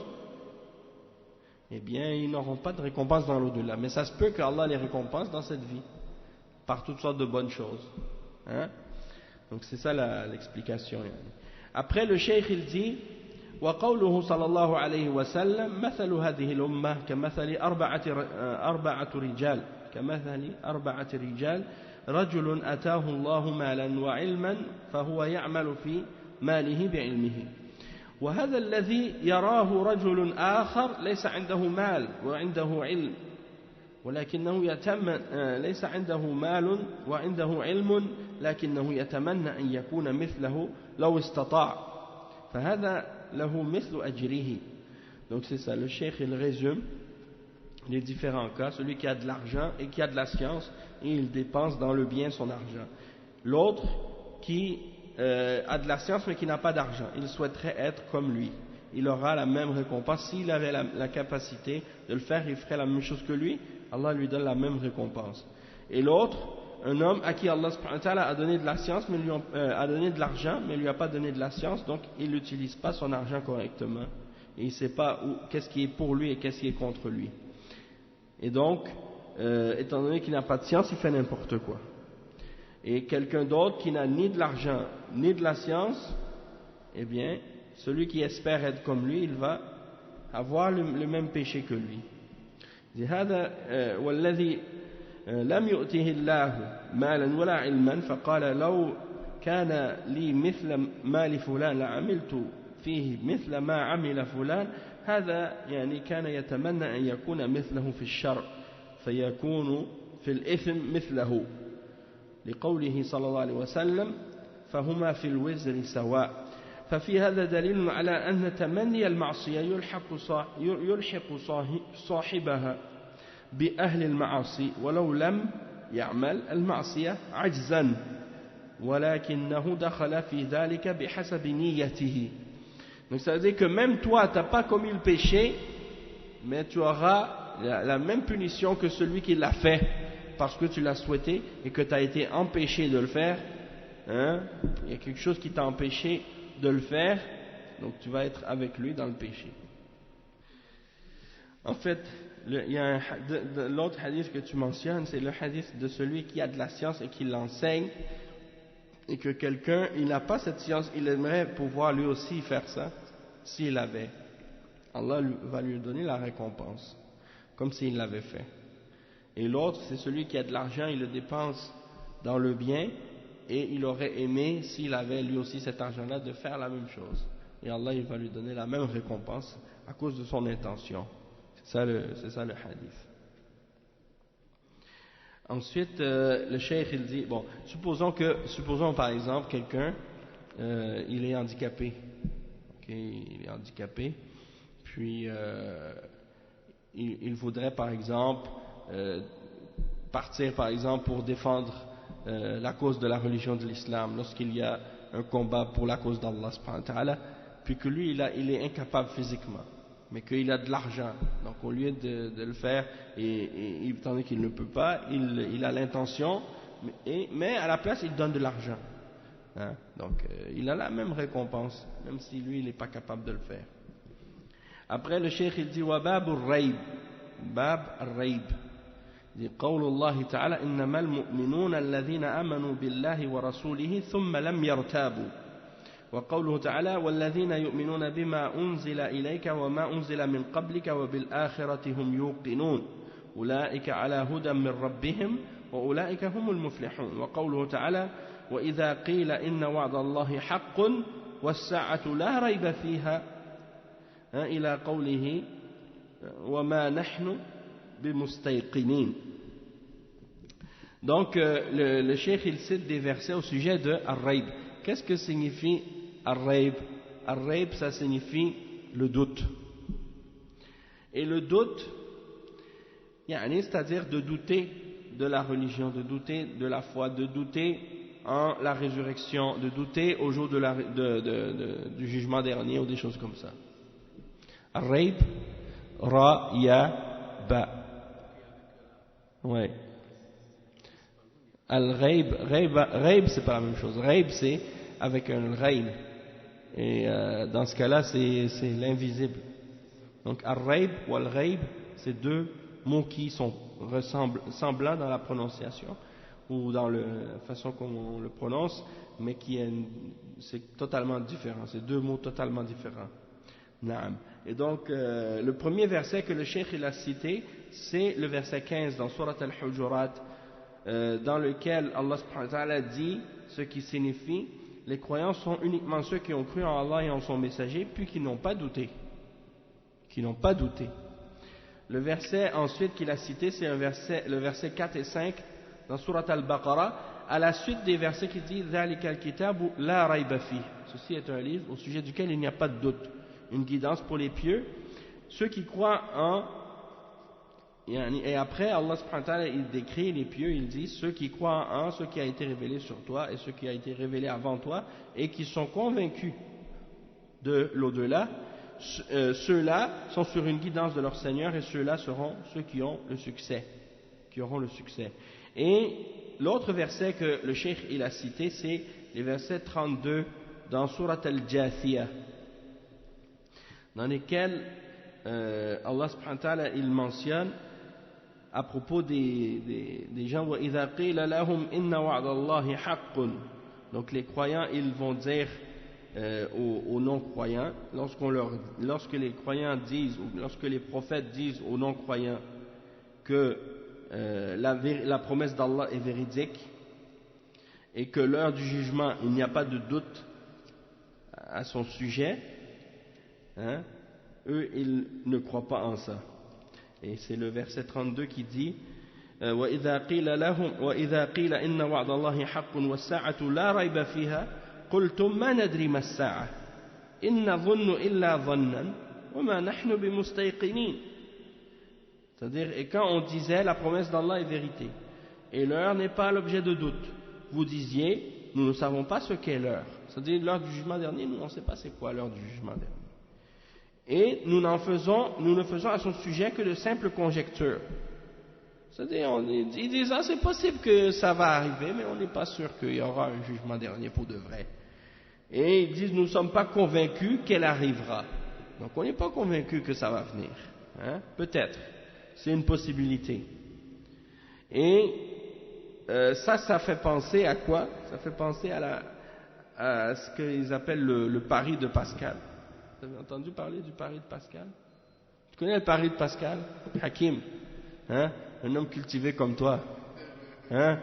eh bien, ils n'auront pas de récompense dans l'au-delà. Mais ça se peut qu'Allah les récompense dans cette vie, par toutes sortes de bonnes choses. Hein? Donc c'est ça l'explication. Après, le cheikh il dit وقوله صلى الله عليه وسلم مثل هذه الأمة كمثل أربعة رجال رجل أتاه الله مالا وعلما فهو يعمل في ماله بعلمه وهذا الذي يراه رجل آخر ليس عنده مال وعنده علم ولكنه ليس عنده مال وعنده علم لكنه يتمنى أن يكون مثله لو استطاع فهذا له مثل أجره. Donc c'est ça, le cheikh il résume les différents cas, celui qui a de l'argent et qui a de la science et il dépense dans le bien son argent. L'autre qui a de la science mais qui n'a pas d'argent, il souhaiterait être comme lui, il aura la même récompense. S'il avait la capacité de le faire, il ferait la même chose que lui, Allah lui donne la même récompense. Et l'autre, un homme à qui Allah subhanahu wa ta'ala a donné de la science, mais a donné de l'argent, mais lui a pas donné de la science, donc il n'utilise pas son argent correctement. Et il ne sait pas qu'est-ce qui est pour lui et qu'est-ce qui est contre lui. Et donc, étant donné qu'il n'a pas de science, il fait n'importe quoi. Et quelqu'un d'autre qui n'a ni de l'argent ni de la science, eh bien, celui qui espère être comme lui, il va avoir le même péché que lui. هذا والذي لم يؤته الله مالا ولا علما فقال لو كان لي مثل مال فلان لعملت فيه مثل ما عمل فلان هذا يعني كان يتمنى أن يكون مثله في الشر فيكون في الإثم مثله لقوله صلى الله عليه وسلم فهما في الوزر سواء. ففي هذا دليل على أن تمني المعصية يلحق صاحبها بأهل المعاصي ولو لم يعمل المعصية عجزا ولكنه دخل في ذلك بحسب نيته. Donc ça veut dire que même toi tu n'as pas commis le péché, mais tu auras la même punition que celui qui l'a fait parce que tu l'as souhaité et que tu as été empêché de le faire. Hein? Il y a quelque chose qui t'a empêché de le faire, donc tu vas être avec lui dans le péché. En fait, il y a l'autre hadith que tu mentionnes, c'est le hadith de celui qui a de la science et qui l'enseigne et que quelqu'un, il n'a pas cette science, il aimerait pouvoir lui aussi faire ça, s'il l'avait, Allah va lui donner la récompense, comme s'il l'avait fait. Et l'autre, c'est celui qui a de l'argent, il le dépense dans le bien, et il aurait aimé, s'il avait lui aussi cet argent-là, de faire la même chose. Et Allah, il va lui donner la même récompense à cause de son intention. C'est ça le hadith. Ensuite, le cheikh, il dit, bon, supposons par exemple, quelqu'un, il est handicapé. Okay, il est handicapé, puis il voudrait par exemple partir par exemple pour défendre la cause de la religion de l'islam lorsqu'il y a un combat pour la cause d'Allah subhanahu wa ta'ala, puis que lui il est incapable physiquement, mais qu'il a de l'argent, donc au lieu de le faire, et étant donné qu'il ne peut pas, il a l'intention, mais à la place il donne de l'argent, hein? Donc il a la même récompense, même si lui il n'est pas capable de le faire. Après le cheikh il dit wa bab al-rayb, bab al-rayb, قول الله تعالى إنما المؤمنون الذين آمنوا بالله ورسوله ثم لم يرتابوا، وقوله تعالى والذين يؤمنون بما أنزل إليك وما أنزل من قبلك وبالآخرة هم يوقنون أولئك على هدى من ربهم وأولئك هم المفلحون، وقوله تعالى وإذا قيل إن وعد الله حق والساعة لا ريب فيها إلى قوله وما نحن بمستيقنين. Donc le cheikh il cite des versets au sujet de Ar-Rayb. Qu'est-ce que signifie Ar-Rayb? Ar-Rayb, ça signifie le doute. Et le doute, c'est-à-dire de douter de la religion, de douter de la foi, de douter en la résurrection, de douter au jour du jugement dernier ou des choses comme ça. Ar-Rayb, Ra, Ya, Ba. Ouais. Al-Rayb, Rayb c'est pas la même chose. Rayb c'est avec un Rayn. Et dans ce cas-là c'est l'invisible. Donc Al-Rayb ou Al-Rayb c'est deux mots qui sont semblants dans la prononciation ou dans la façon qu'on le prononce, mais c'est totalement différent. C'est deux mots totalement différents. Naam. Et donc le premier verset que le cheikh il a cité, c'est le verset 15 dans Surat Al-Hujurat, dans lequel Allah subhanahu wa ta'ala dit ce qui signifie les croyants sont uniquement ceux qui ont cru en Allah et en son messager puis qui n'ont pas douté. Le verset ensuite qu'il a cité, c'est le verset 4 et 5 dans Surat Al-Baqarah, à la suite des versets qui disent ذَلِكَ الْكِتَابُ لَا رَيْبَ فِيهِ. Ceci est un livre au sujet duquel il n'y a pas de doute, une guidance pour les pieux, ceux qui croient en... Et après Allah subhanahu wa ta'ala il décrit les pieux, il dit ceux qui croient en ce qui a été révélé sur toi et ce qui a été révélé avant toi et qui sont convaincus de l'au-delà, ceux-là sont sur une guidance de leur Seigneur et ceux-là seront ceux qui ont le succès, Et l'autre verset que le cheikh il a cité, c'est les versets 32 dans Surat Al-Jathiyah, dans lesquels Allah subhanahu wa ta'ala il mentionne à propos des gens وَإِذَا قِيلَ لَهُمْ إِنَّ وَعْدَ اللَّهِ حَقٌّ. Donc les croyants ils vont dire aux non-croyants, lorsque les croyants disent ou lorsque les prophètes disent aux non-croyants que la promesse d'Allah est véridique et que l'heure du jugement il n'y a pas de doute à son sujet, hein, eux ils ne croient pas en ça. Et c'est le verset 32 qui dit وَإِذَا قِيلَ إِنَّ وَعْدَ اللَّهِ حَقٌّ وَالسَّاعَةُ لَا رَيْبَ فِيهَا قُلْتُمْ مَا نَدْرِي مَا السَّاعَةُ إِنْ نَظُنُّ إِلَّا ظَنًّا وَمَا نَحْنُ بِمُسْتَيْقِنِينَ. C'est-à-dire, et quand on disait la promesse d'Allah est vérité et l'heure n'est pas l'objet de doute, vous disiez nous ne savons pas ce qu'est l'heure, c'est-à-dire l'heure du jugement dernier, nous on ne sait pas c'est quoi l'heure du jugement dernier. Et nous ne faisons à son sujet que de simples conjectures. C'est-à-dire, ils disent, c'est possible que ça va arriver, mais on n'est pas sûr qu'il y aura un jugement dernier pour de vrai. Et ils disent, nous ne sommes pas convaincus qu'elle arrivera. Donc on n'est pas convaincus que ça va venir. Hein? Peut-être. C'est une possibilité. Et ça fait penser à quoi? Ça fait penser à ce qu'ils appellent le pari de Pascal. Vous avez entendu parler du pari de Pascal? Tu connais le pari de Pascal? Hakim, hein? Un homme cultivé comme toi, hein?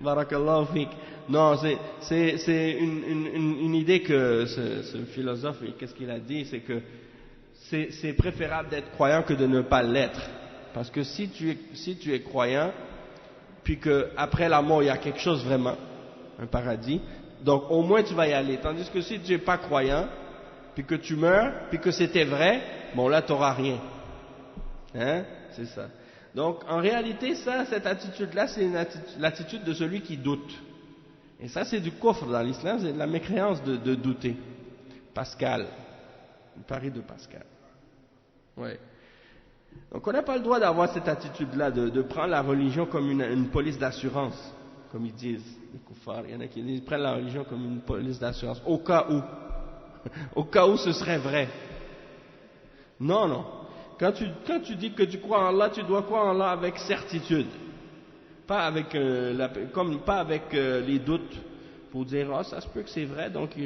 Barakallahu fik. Non, c'est une idée que ce philosophe, qu'est-ce qu'il a dit? C'est que c'est préférable d'être croyant que de ne pas l'être. Parce que si tu es croyant, puis qu'après la mort, il y a quelque chose vraiment, un paradis, donc au moins tu vas y aller. Tandis que si tu n'es pas croyant, puis que tu meurs, puis que c'était vrai, bon là, tu n'auras rien. Hein? C'est ça. Donc en réalité, cette attitude-là, c'est l'attitude de celui qui doute. Et ça, c'est du kufr dans l'islam, c'est de la mécréance de douter. Pascal, le pari de Pascal. Ouais. Donc on n'a pas le droit d'avoir cette attitude-là, de prendre la religion comme une police d'assurance, comme ils disent, les koufars. Il y en a qui disent, ils prennent la religion comme une police d'assurance, au cas où ce serait vrai. Non, non. Quand tu dis que tu crois en Allah, tu dois croire en Allah avec certitude. Pas avec, les doutes, pour dire, ça se peut que c'est vrai, donc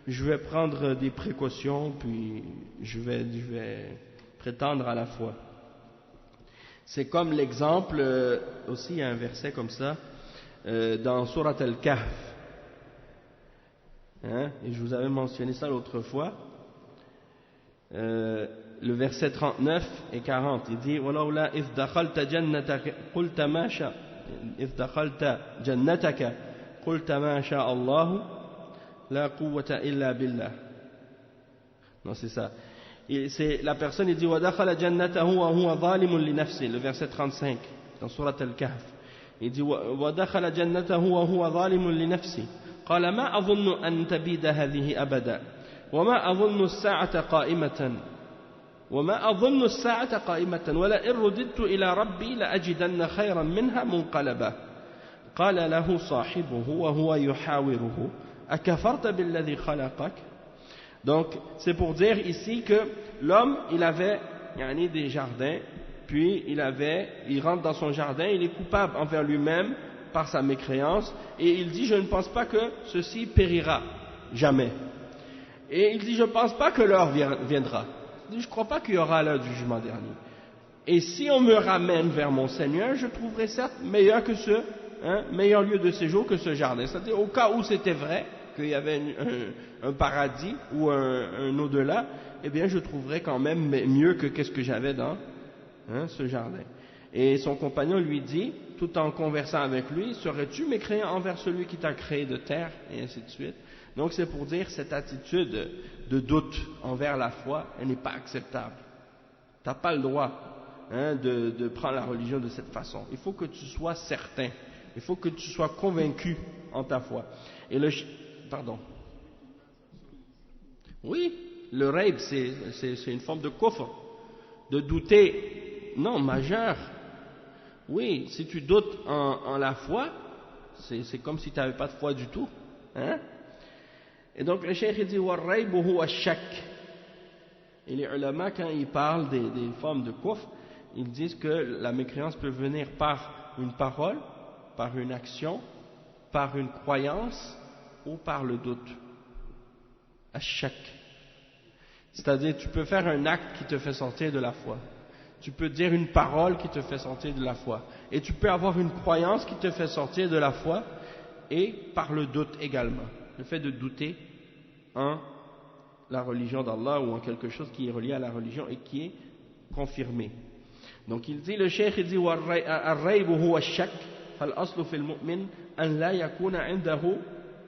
je vais prendre des précautions, puis je vais prétendre à la foi. C'est comme l'exemple, aussi il y a un verset comme ça, dans Surat Al-Kahf. Hein, et je vous avais mentionné ça l'autre fois. Le verset 39 et 40, il dit وَلَوْلَا إِذْ دَخَلْتَ جَنَّتَكَ قُلْتَ مَا شَاءَ اللَّهُ لَا قُوَّةَ إِلَّا بِاللَّهِ. Non, c'est ça. C'est la personne, il dit وَدَخَلَ جَنَّتَهُ وَهُوَ ظَالِمٌ لِنَفْسِهِ, le verset 35 dans Surat Al-Kahf. Il dit وَدَخَلَ جَنَّتَهُ وَهُوَ ظَالِمٌ لِنَفْسِهِ قَالَ مَا أَظُنُّ أَن تَبِيدَ هَذِهِ أَبَدًا وَمَا أَظُنُّ السَّاعَةَ قَائِمَةً وَلَئِن رُدِدتُّ إِلَى رَبِّي لَأَجِدَنَّ خَيْرًا مِنْهَا مُنْقَلَبًا قَالَ لَهُ صَاحِبُهُ وَهُوَ يُحَاوِرُهُ أَكَفَرْتَ بِالَّذِي خَلَقَكَ. Donc c'est pour dire ici que l'homme, il avait des jardins, puis il rentre dans son jardin, il est coupable envers lui-même par sa mécréance, et il dit je ne pense pas que ceci périra jamais. Et il dit je ne pense pas que l'heure viendra. Il dit je ne crois pas qu'il y aura l'heure du jugement dernier. Et si on me ramène vers mon Seigneur, je trouverai certes meilleur lieu de séjour que ce jardin. C'est-à-dire au cas où c'était vrai qu'il y avait un paradis ou un au-delà, eh bien je trouverais quand même mieux que qu'est-ce que j'avais dans ce jardin. Et son compagnon lui dit, tout en conversant avec lui, serais-tu mécréant envers celui qui t'a créé de terre, et ainsi de suite. Donc c'est pour dire cette attitude de doute envers la foi, elle n'est pas acceptable. Tu n'as pas le droit de prendre la religion de cette façon. Il faut que tu sois certain, il faut que tu sois convaincu en ta foi. Et pardon. Oui, le raib, c'est une forme de kufr, de douter, non, majeur. Oui, si tu doutes en la foi, c'est comme si tu n'avais pas de foi du tout. Hein? Et donc le cheikh dit وَالرَّيْبُ هُوَ الشَّكِّ. Et les ulama, quand ils parlent des formes de kufr, ils disent que la mécréance peut venir par une parole, par une action, par une croyance ou par le doute. Ash-shak. C'est-à-dire tu peux faire un acte qui te fait sortir de la foi. Tu peux dire une parole qui te fait sortir de la foi. Et tu peux avoir une croyance qui te fait sortir de la foi et par le doute également. Le fait de douter en la religion d'Allah ou en quelque chose qui est relié à la religion et qui est confirmé. Donc il dit, le cheikh il dit الريب هو الشك فالأصل في المؤمن أن لا يكون عنده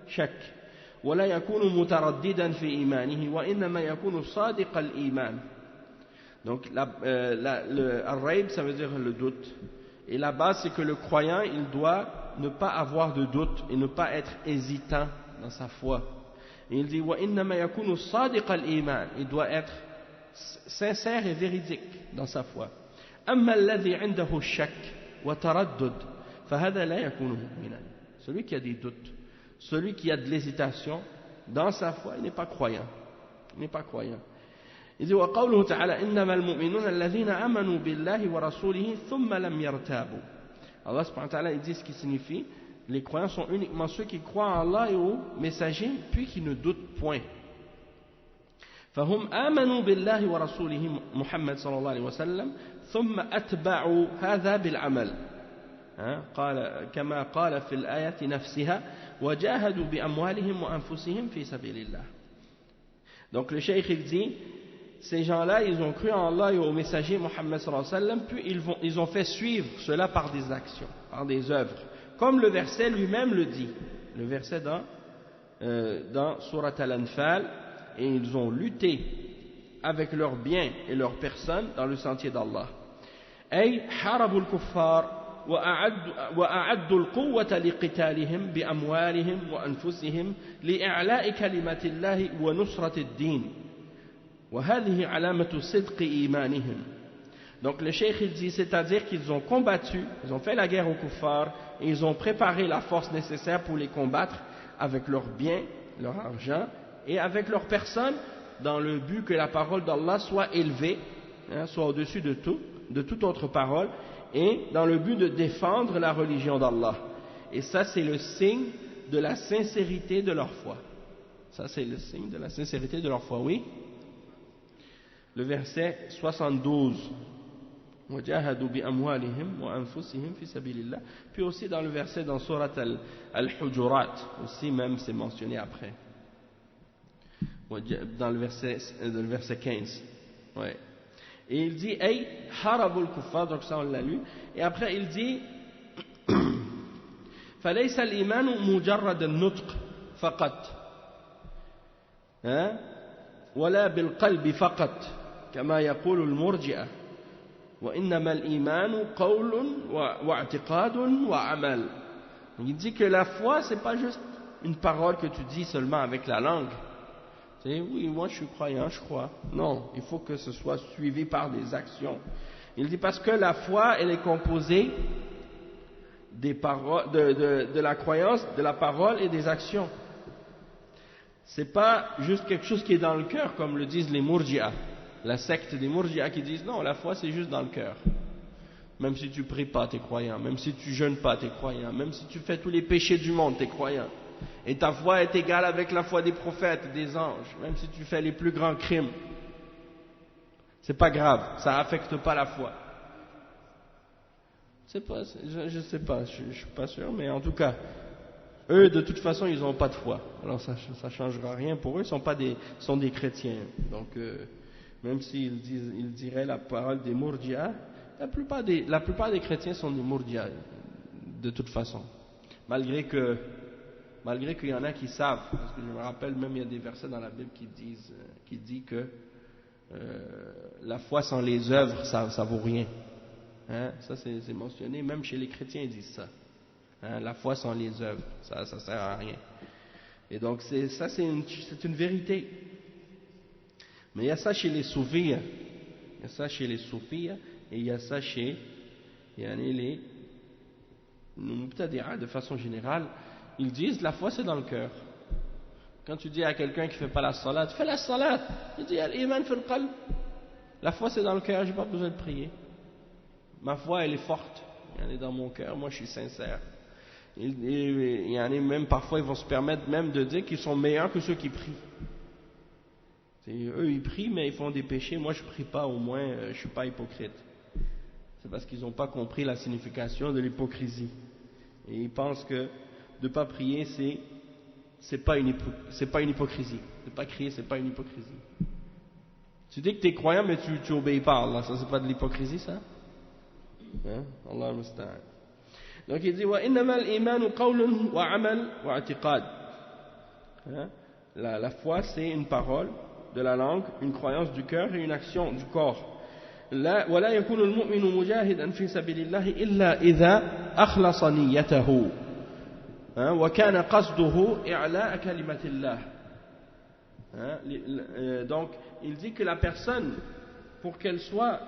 شك ولا يكون مترددا في إيمانه وإنما يكون صادق الإيمان. Donc le al-raib ça veut dire le doute, et la base c'est que le croyant il doit ne pas avoir de doute et ne pas être hésitant dans sa foi. Et il dit وإنما يكون صادق الإيمان, il doit être sincère et véridique dans sa foi. أما الذي عنده الشك وتردد فهذا لا يكون مؤمنا. Celui qui a des doutes, celui qui a de l'hésitation dans sa foi, il n'est pas croyant. Il n'est pas croyant. Il dit وقوله تعالى إنما المؤمنون الذين آمنوا بالله ورسوله ثم لم يرتابوا. Allah subhanahu wa ta'ala il dit ce qui signifie les croyants sont uniquement ceux qui croient en Allah et au messager puis qui ne doutent point. فهم آمنوا بالله ورسوله محمد صلى الله عليه وسلم ثم أتبعوا هذا بالعمل قال كما قال في الآية نفسها وجاهدوا بأموالهم وأنفسهم في سبيل الله. Donc le cheikh il dit ces gens-là ils ont cru en Allah et au messager Mohammed sallallahu alayhi wa sallam puis ils ont fait suivre cela par des actions, par des œuvres comme le verset lui-même le dit, le verset dans Surat Al-Anfal, et ils ont lutté avec leurs biens et leurs personnes dans le sentier d'Allah. أي حاربوا الكفار وأعدوا القوة لقتالهم بأموالهم وأنفسهم لإعلاء كلمة الله ونصرة الدين وهذه علامة صدق إيمانهم. Donc le cheikh il dit, c'est-à-dire qu'ils ont combattu, ils ont fait la guerre aux kuffars et ils ont préparé la force nécessaire pour les combattre avec leurs biens, leur argent et avec leur personne dans le but que la parole d'Allah soit élevée, soit au-dessus de toute autre parole et dans le but de défendre la religion d'Allah. Et ça c'est le signe de la sincérité de leur foi. Ça c'est le signe de la sincérité de leur foi, oui. Le verset 72. وجاهدوا بأموالهم وأنفسهم في سبيل الله. Puis aussi dans le verset dans Surat Al-Hujurat, aussi même c'est mentionné après. Dans le verset 15. Ouais. Et il dit Ay harabul kuffar, donc ça on l'a lu. Et après il dit فليس الإيمان مجرد النطق فقط ولا بالقلب فقط كما يقول المرجئة وإنما الإيمان قول واعتقاد وعمل. Il dit que la foi c'est pas juste une parole que tu dis seulement avec la langue. Tu sais, oui, moi je suis croyant, je crois. Non, il faut que ce soit suivi par des actions. Il dit parce que la foi elle est composée des paroles, de la croyance, de la parole et des actions. C'est pas juste quelque chose qui est dans le cœur comme le disent les Murji'a. La secte des Murji'a qui disent non, la foi c'est juste dans le cœur. Même si tu pries pas, tu es croyant. Même si tu jeûnes pas, tu es croyant. Même si tu fais tous les péchés du monde, tu es croyant. Et ta foi est égale avec la foi des prophètes, des anges. Même si tu fais les plus grands crimes. C'est pas grave, ça affecte pas la foi. Je sais pas, je suis pas sûr, mais en tout cas, eux de toute façon ils n'ont pas de foi. Alors ça changera rien pour eux, ils sont des chrétiens. Donc même s'ils diraient la parole des Murji'a, la plupart des chrétiens sont des Murji'a de toute façon. Malgré qu'il y en a qui savent, parce que je me rappelle même il y a des versets dans la Bible qui dit que la foi sans les œuvres ça vaut rien. Ça c'est mentionné, même chez les chrétiens ils disent ça. La foi sans les œuvres, ça sert à rien. Et donc c'est une vérité. Mais il y a ça chez les soufis, et il y a ça chez les mubtadi'a de façon générale. Ils disent la foi c'est dans le cœur. Quand tu dis à quelqu'un qui ne fait pas la salat, fais la salat. Il dit al-iman fil qalb. La foi c'est dans le cœur, j'ai pas besoin de prier. Ma foi elle est forte, elle est dans mon cœur, moi je suis sincère. Même parfois ils vont se permettre même de dire qu'ils sont meilleurs que ceux qui prient. Eux ils prient mais ils font des péchés, moi je prie pas, au moins je suis pas hypocrite. C'est parce qu'ils n'ont pas compris la signification de l'hypocrisie. Et ils pensent que de ne pas prier c'est pas une hypocrisie. De ne pas crier c'est pas une hypocrisie. Tu dis que tu es croyant mais tu obéis pas à Allah, ça c'est pas de l'hypocrisie ça? Allah al-Musta'an. Donc il dit وَإِنَّمَا الْإِيمَانُ قَوْلٌ وَعَمَلٌ وَاعْتِقَادٌ. La foi c'est une parole de la langue, une croyance du cœur et une action du corps. ولا يكون المؤمن مجاهدا في سبيل الله إلا إذا أخلص نيته وكان قصده إعلاء كلمة الله. Donc il dit que la personne pour qu'elle soit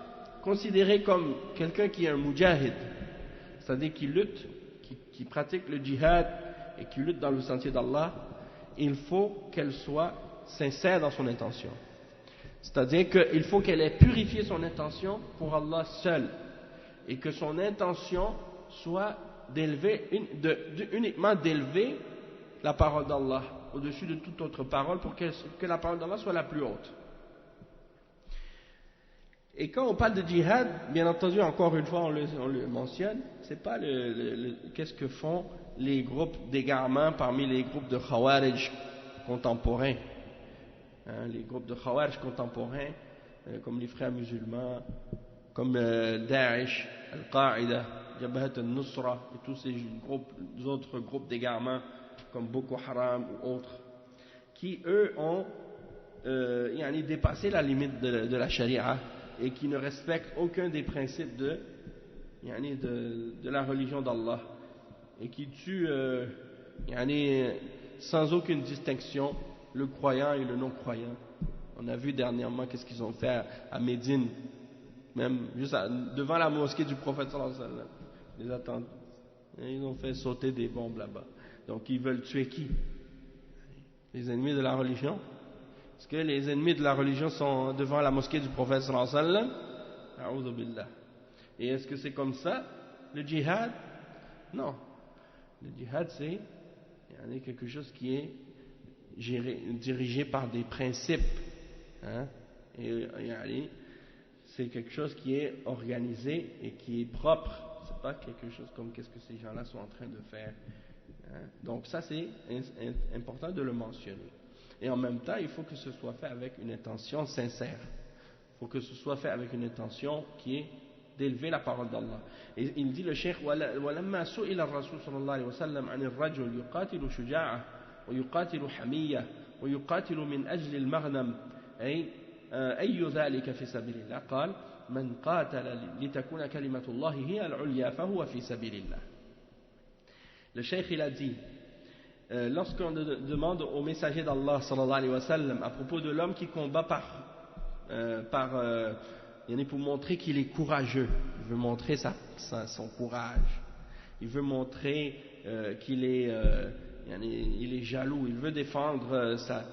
considérée comme quelqu'un qui est un mujahid, c'est-à-dire qui lutte, qui pratique le djihad et qui lutte dans le sentier d'Allah, il faut qu'elle soit sincère dans son intention. C'est-à-dire qu'il faut qu'elle ait purifié son intention pour Allah seul, et que son intention soit uniquement d'élever la parole d'Allah au-dessus de toute autre parole, pour que la parole d'Allah soit la plus haute. Et quand on parle de djihad, bien entendu, encore une fois, on le mentionne, c'est pas qu'est-ce que font les groupes d'égarement parmi les groupes de Khawarij contemporains. Les groupes de Khawarij contemporains, comme les frères musulmans, comme Daesh, Al-Qaïda, Jabhat al-Nusra, et tous ces autres groupes d'égarement, comme Boko Haram ou autres, qui eux ont dépassé la limite de la charia, et qui ne respectent aucun des principes de la religion d'Allah, et qui tuent sans aucune distinction le croyant et le non-croyant. On a vu dernièrement qu'est-ce qu'ils ont fait à Médine, même juste devant la mosquée du prophète sallallahu alayhi wa sallam. Les attendent. Ils ont fait sauter des bombes là-bas. Donc ils veulent tuer qui? Les ennemis de la religion? Est-ce que les ennemis de la religion sont devant la mosquée du prophète sallallahu alayhi wa sallam? A'udhu billah. Et est-ce que c'est comme ça le djihad? Non. Le djihad, c'est quelque chose qui est dirigé par des principes. Et c'est quelque chose qui est organisé et qui est propre. C'est pas quelque chose comme qu'est-ce que ces gens-là sont en train de faire. Donc ça, c'est important de le mentionner. Et en même temps, il faut que ce soit fait avec une intention sincère. Il faut que ce soit fait avec une intention qui est d'élever la parole d'Allah. Et il dit le cheikh, وَلَمَّا سُئِلَ الرَّسُولُ صلى الله عليه وسلم عن الرجل يقاتل شجاعة ويقاتل حمية ويقاتل من أجل المغنم أي ذلك في سبيل الله قال من قاتل لتكون كلمة الله هي العليا فهو في سبيل الله. Le cheikh il a dit, lorsqu'on demande au messager d'Allah sallallahu alayhi wa sallam à propos de l'homme qui combat pour montrer qu'il est courageux, il veut montrer son courage, il veut montrer qu'il est, il est jaloux, il veut défendre sa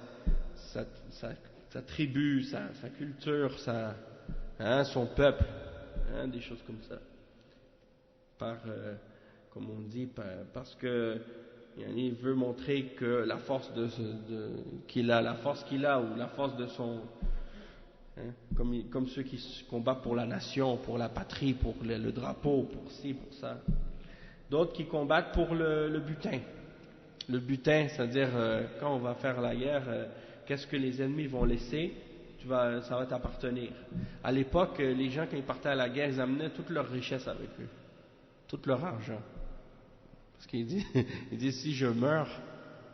tribu, sa culture, son peuple, des choses comme ça, comme on dit, parce que il veut montrer que la force qu'il a, ou la force de son, comme ceux qui combattent pour la nation, pour la patrie, pour le drapeau, pour ci, pour ça. D'autres qui combattent pour le butin. Le butin, c'est-à-dire quand on va faire la guerre, qu'est-ce que les ennemis vont laisser, ça va t'appartenir. À l'époque, les gens quand ils partaient à la guerre, ils amenaient toute leur richesse avec eux, tout leur argent. Parce qu'il dit si je meurs,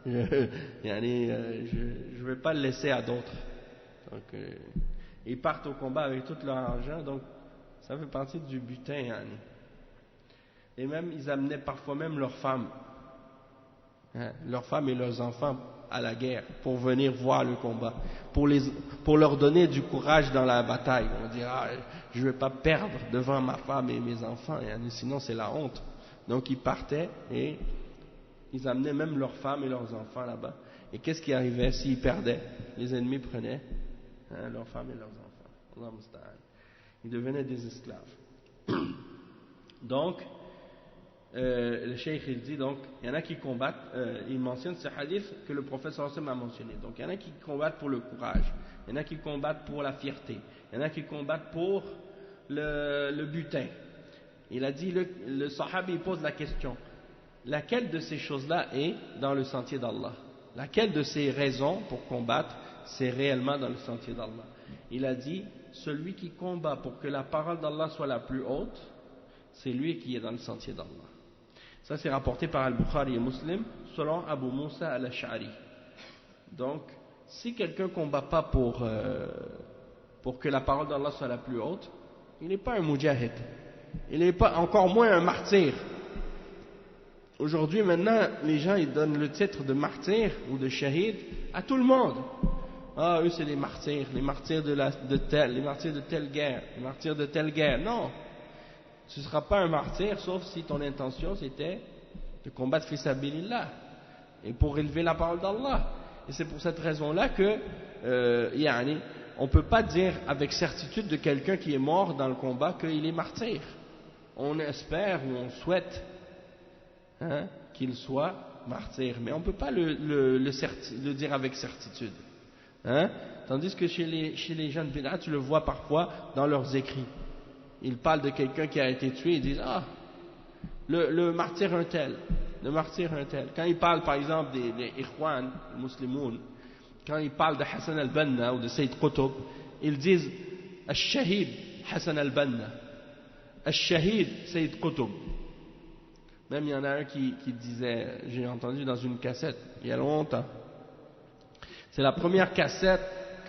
je ne vais pas le laisser à d'autres. Donc ils partent au combat avec tout leur argent, donc ça fait partie du butin. Et même ils amenaient parfois même leurs femmes et leurs enfants à la guerre pour venir voir le combat, pour leur donner du courage dans la bataille. On dit je ne vais pas perdre devant ma femme et mes enfants, sinon c'est la honte. Donc ils partaient et ils amenaient même leurs femmes et leurs enfants là-bas. Et qu'est-ce qui arrivait s'ils perdaient? Les ennemis prenaient leurs femmes et leurs enfants. Allah musta'an. Ils devenaient des esclaves. Donc, le cheikh il dit, donc, il y en a qui combattent, il mentionne ce hadith que le prophète sallallahu alayhi wa sallam a mentionné. Donc, il y en a qui combattent pour le courage, il y en a qui combattent pour la fierté, il y en a qui combattent pour le butin. Il a dit, le sahabi pose la question, laquelle de ces choses-là est dans le sentier d'Allah? Laquelle de ces raisons pour combattre, c'est réellement dans le sentier d'Allah? Il a dit, celui qui combat pour que la parole d'Allah soit la plus haute, c'est lui qui est dans le sentier d'Allah. Ça c'est rapporté par Al-Bukhari et Muslim, selon Abu Musa al-Ash'ari. Donc, si quelqu'un ne combat pas pour que la parole d'Allah soit la plus haute, il n'est pas un mujahid. Il n'est pas, encore moins un martyr. Aujourd'hui, maintenant, les gens ils donnent le titre de martyr ou de shahid à tout le monde. Ah, eux c'est les martyrs les martyrs de telle guerre, les martyrs de telle guerre. Non, tu ne seras pas un martyr sauf si ton intention c'était de combattre fi sabilillah et pour élever la parole d'Allah. Et c'est pour cette raison-là que on ne peut pas dire avec certitude de quelqu'un qui est mort dans le combat qu'il est martyr. On espère ou on souhaite qu'il soit martyr, mais on ne peut pas le dire avec certitude. Tandis que chez les gens de Bid'a, tu le vois parfois dans leurs écrits. Ils parlent de quelqu'un qui a été tué, ils disent le martyr un tel, le martyr un tel. Quand ils parlent par exemple des Ikhwan, les musulmans, quand ils parlent de Hassan al-Banna ou de Sayyid Qutb, ils disent Al-Shahid Hassan al-Banna, Al-Shahid Sayyid Qutb. Même il y en a un qui disait, j'ai entendu dans une cassette il y a longtemps, c'est la première cassette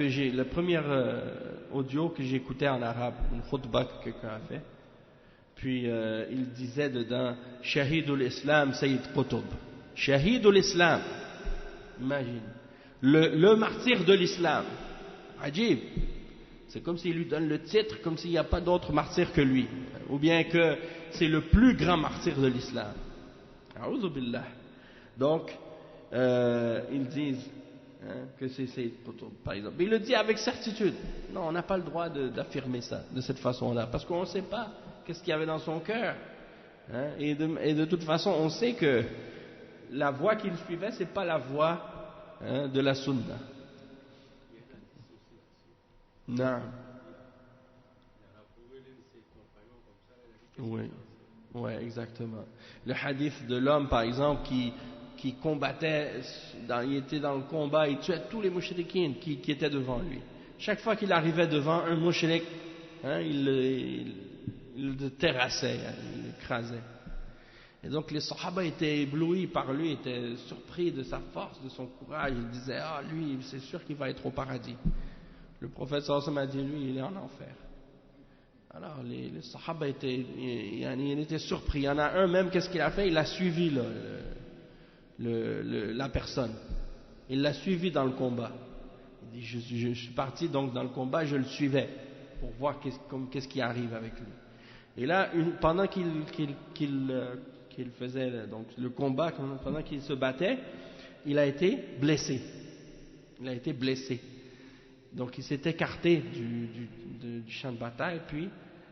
le premier audio que j'ai écouté en arabe, une khutbah que quelqu'un a fait. Puis il disait dedans Shahidul Islam Sayyid Qutb. Shahidul Islam, imagine, le martyr de l'islam. Ajib. C'est comme s'il lui donne le titre, comme s'il n'y a pas d'autre martyr que lui, ou bien que c'est le plus grand martyr de l'islam. A'udhu billah. Donc ils disent que c'est Sayyid Qutb, par exemple. Mais il le dit avec certitude. Non, on n'a pas le droit d'affirmer ça de cette façon-là, parce qu'on ne sait pas qu'est-ce qu'il y avait dans son cœur. Et de toute façon, on sait que la voie qu'il suivait, c'est pas la voie de la sunna. Non. Oui, ouais, exactement. Le hadith de l'homme, par exemple, qui combattait, il était dans le combat, il tuait tous les mouchriquins qui étaient devant lui. Chaque fois qu'il arrivait devant un mouchrik, il le terrassait, il l'écrasait. Et donc les sahaba étaient éblouis par lui, étaient surpris de sa force, de son courage. Ils disaient, lui, c'est sûr qu'il va être au paradis. Le prophète sallallahu alayhi wa sallam a dit, lui, il est en enfer. Alors les sahaba étaient surpris. Il y en a un même, qu'est-ce qu'il a fait? Il a suivi la personne. Il l'a suivi dans le combat. Il dit, je suis parti donc dans le combat, je le suivais pour voir qu'est-ce qui arrive avec lui. Et là, pendant qu'il faisait donc le combat, pendant qu'il se battait, il a été blessé. Il a été blessé. Donc il s'est écarté du champ de bataille, puis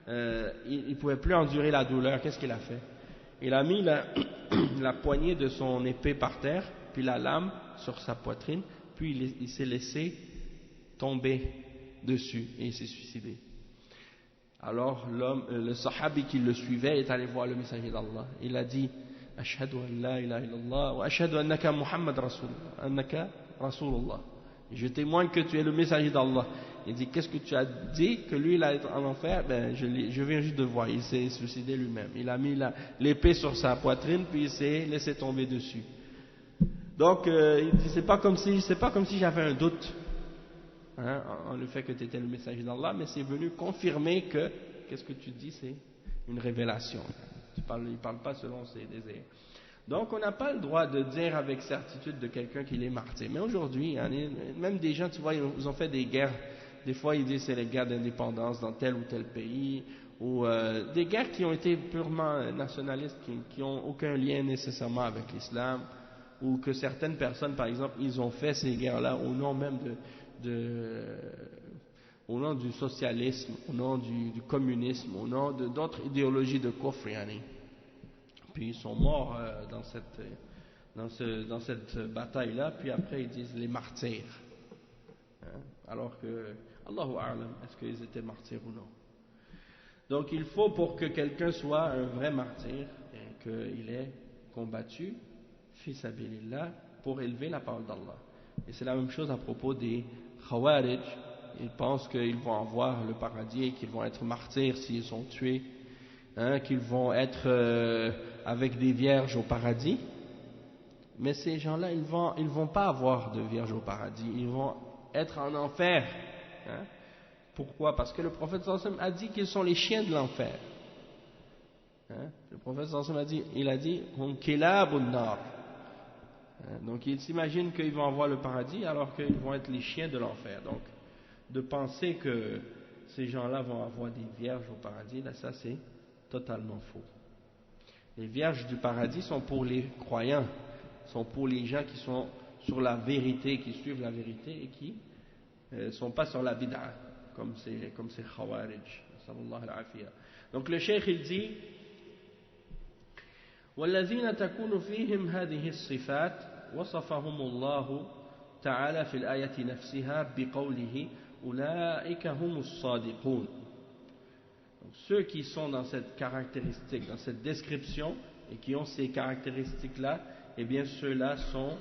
il ne pouvait plus endurer la douleur. Qu'est-ce qu'il a fait? Il a mis la poignée de son épée par terre, puis la lame sur sa poitrine, puis il s'est laissé tomber dessus et il s'est suicidé. Alors le sahabi qui le suivait est allé voir le messager d'Allah. Il a dit Ashhadu an la ilaha illallah wa ashhadu annaka Muhammad Rasulullah. Je témoigne que tu es le messager d'Allah. Il dit, qu'est-ce que tu as dit? Que lui, il a été en enfer? Je viens juste de voir. Il s'est suicidé lui-même. Il a mis l'épée sur sa poitrine, puis il s'est laissé tomber dessus. Donc, il dit, c'est pas comme si j'avais un doute, en le fait que tu étais le messager d'Allah, mais c'est venu confirmer que, qu'est-ce que tu dis? C'est une révélation. Il parle pas selon ses désirs. Donc on n'a pas le droit de dire avec certitude de quelqu'un qu'il est martyr. Mais aujourd'hui, même des gens, tu vois, ils ont fait des guerres. Des fois ils disent c'est les guerres d'indépendance dans tel ou tel pays, ou des guerres qui ont été purement nationalistes, qui n'ont aucun lien nécessairement avec l'islam, ou que certaines personnes, par exemple, ils ont fait ces guerres-là au nom même au nom du socialisme, au nom du communisme, au nom d'autres idéologies de kufr, puis ils sont morts dans cette bataille-là, puis après ils disent les martyrs. Alors que, Allahu A'lam, est-ce qu'ils étaient martyrs ou non? Donc il faut, pour que quelqu'un soit un vrai martyr, qu'il ait combattu, fi sabilillah, pour élever la parole d'Allah. Et c'est la même chose à propos des Khawarij. Ils pensent qu'ils vont avoir le paradis et qu'ils vont être martyrs s'ils sont tués. Qu'ils vont être avec des vierges au paradis, mais ces gens-là, ils vont pas avoir de vierges au paradis, ils vont être en enfer. Pourquoi? Parce que le prophète sallallahu alayhi wa sallam a dit qu'ils sont les chiens de l'enfer. Le prophète sallallahu alayhi wa sallam il a dit hum kilabun nar. Donc ils s'imaginent qu'ils vont avoir le paradis alors qu'ils vont être les chiens de l'enfer. Donc de penser que ces gens-là vont avoir des vierges au paradis, là ça c'est totalement faux. Les vierges du paradis sont pour les croyants, sont pour les gens qui sont sur la vérité, qui suivent la vérité et qui ne sont pas sur la bid'a, comme ces Khawarij. Donc le cheikh il dit وَالَّذِينَ تَكُونُ فِيهِمْ هَذِهِ الصِّفَاتِ وصفهم الله تعالى في الآية نفسها بقوله أولئك هم الصادقون. Donc, ceux qui sont dans cette caractéristique, dans cette description et qui ont ces caractéristiques-là, eh bien ceux-là sont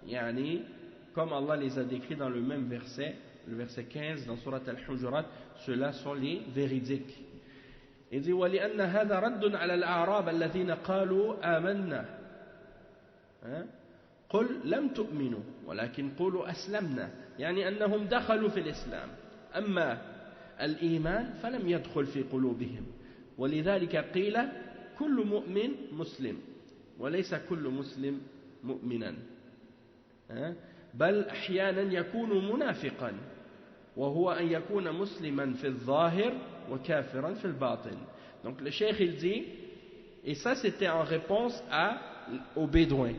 yani, comme Allah les a décrits dans le même verset, le verset 15 dans Surat Al-Hujurat, ceux-là sont les véridiques. Il dit وَلِأَنَّ هَذَا رَدٌّ عَلَى الْأَعْرَابَ الَّذِينَ قَالُوا آمَنَّا قل لم تؤمنوا ولكن قولوا أسلمنا يعني أنهم دخلوا في الإسلام أما الإيمان فلم يدخل في قلوبهم ولذلك قيل كل مؤمن مسلم وليس كل مسلم مؤمنا بل أحيانا يكون منافقا وهو أن يكون مسلما في الظاهر وكافرا في الباطن. Donc le cheikh il dit, et ça c'était en réponse aux Bédouins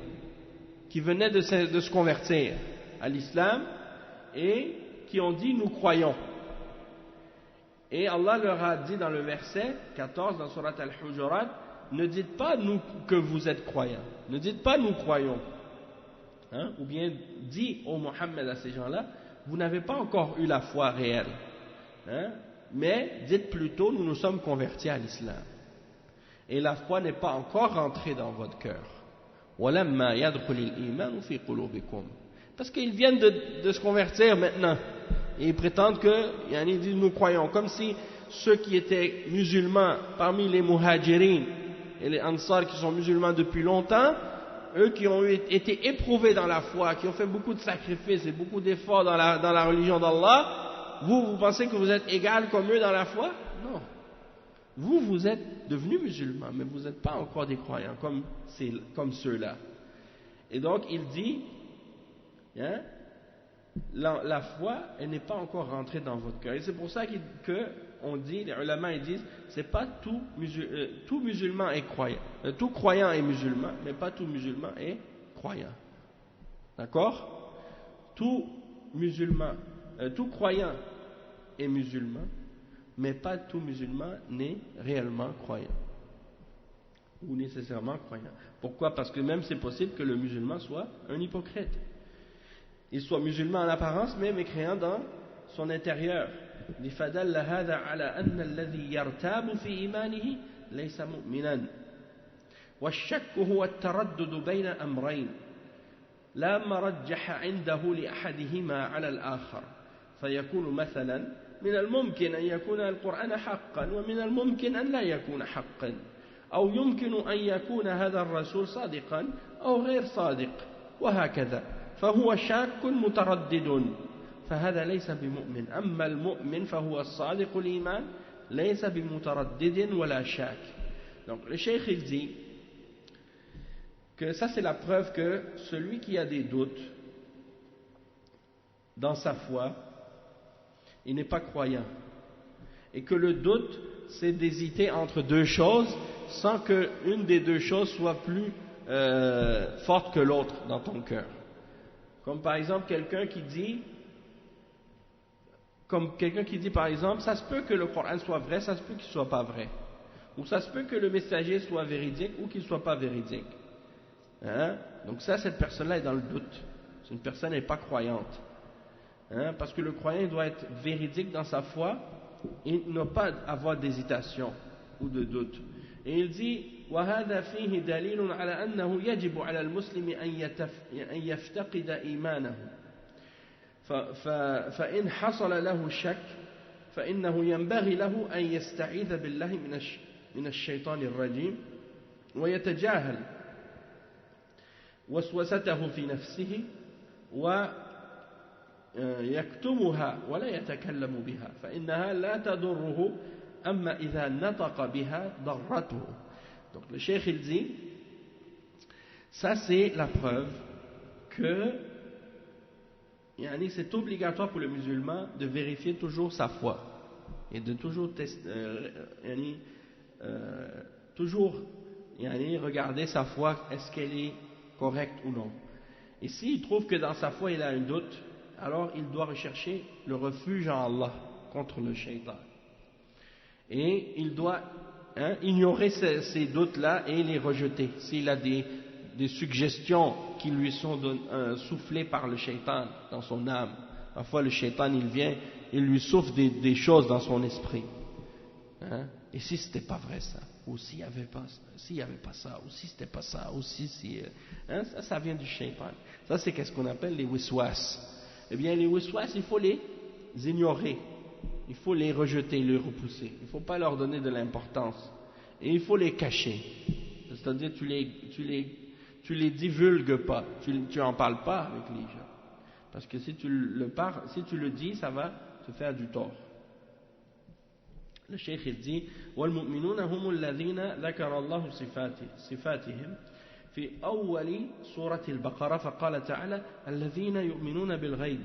qui venaient de se convertir à l'islam et qui ont dit nous croyons. Et Allah leur a dit dans le verset 14 dans Surat Al-Hujurat, ne dites pas nous que vous êtes croyants, ne dites pas nous croyons, ou bien dis au Mohammed à ces gens-là, vous n'avez pas encore eu la foi réelle, mais dites plutôt nous nous sommes convertis à l'islam et la foi n'est pas encore rentrée dans votre cœur. Parce qu'ils viennent de se convertir maintenant et ils prétendent ils disent nous croyons, comme si ceux qui étaient musulmans parmi les muhajirin et les ansar qui sont musulmans depuis longtemps, eux qui ont été éprouvés dans la foi, qui ont fait beaucoup de sacrifices et beaucoup d'efforts dans la religion d'Allah, vous pensez que vous êtes égal comme eux dans la foi? Non. Vous êtes devenus musulmans, mais vous n'êtes pas encore des croyants comme ceux-là. Et donc il dit, la foi, elle n'est pas encore rentrée dans votre cœur. Et c'est pour ça qu'on dit, les ulama ils disent, c'est pas tout musulman est croyant. Tout croyant est musulman, mais pas tout musulman est croyant. D'accord? Tout croyant est musulman, mais pas tout musulman n'est réellement croyant ou nécessairement croyant. Pourquoi? Parce que même c'est possible que le musulman soit un hypocrite. Il soit musulman en apparence, mais mécréant dans son intérieur. لِفَدَلَّ هَذَا عَلَى أَنَّ الَّذِي يَرْتَابُ فِي إِيمَانِهِ لَيْسَ مُؤْمِنًا وَالشَّكُّ هُوَ التَّرَدُّدُ بَيْنَ أَمْرَيْنِ لا مرجح عنده لأحدهما على الآخر فيكون مثلا من الممكن أن يكون القرآن حقا ومن الممكن أن لا يكون حقا أو يمكن أن يكون هذا الرسول صادقا أو غير صادق وهكذا فهو شاك متردد فهذا ليس بمؤمن أما المؤمن فهو الصادق الإيمان ليس بمتردد ولا شاك. Donc le cheikh il dit que ça c'est la preuve que celui qui a des doutes dans sa foi, il n'est pas croyant. Et que le doute, c'est d'hésiter entre deux choses sans qu'une des deux choses soit plus forte que l'autre dans ton cœur. Comme par exemple quelqu'un qui dit par exemple, ça se peut que le Coran soit vrai, ça se peut qu'il ne soit pas vrai. Ou ça se peut que le messager soit véridique ou qu'il ne soit pas véridique. Donc ça, cette personne-là est dans le doute. Une personne n'est pas croyante. Parce que le croyant doit être véridique dans sa foi et ne pas avoir d'hésitation ou de doute. Et il dit وَهَذَا فِيهِ دَلِيلٌ عَلَى أَنَّهُ يَجِبُ عَلَى الْمُسْلِمِ أَنْ يَفْتَقِدَ إِيمَانَهُ فإن حصل له الشك فإنه ينبغي له أن يستعيذ بالله من الشيطان الرجيم ويتجاهل وسوسته في نفسه ويكتمها ولا يتكلم بها فإنها لا تضره أما إذا نطق بها ضرته. Donc le cheikh il dit, ça c'est la preuve que c'est obligatoire pour le musulman de vérifier toujours sa foi et de toujours regarder sa foi, est-ce qu'elle est correcte ou non. Et s'il trouve que dans sa foi il a un doute, alors il doit rechercher le refuge en Allah contre le shaitan. Et il doit ignorer ces doutes-là et les rejeter. S'il a des suggestions qui lui sont soufflées par le shaitan dans son âme. Parfois le shaitan il vient, il lui souffle des choses dans son esprit. Et si c'était pas vrai ça, ou s'il n'y avait pas ça, ou si c'était pas ça, ou si ça vient du shaitan. Ça c'est qu'est-ce qu'on appelle les wiswas. Eh bien les wiswas, il faut les ignorer, il faut les rejeter, les repousser. Il ne faut pas leur donner de l'importance et il faut les cacher. C'est-à-dire tu les divulgues pas, tu en parles pas avec les gens, parce que si tu le dis, ça va te faire du tort. Le cheikh il dit والمؤمنون هم الذين ذكر الله صفاتهم في أول سورة البقرة فقال تعالى الذين يؤمنون بالغيب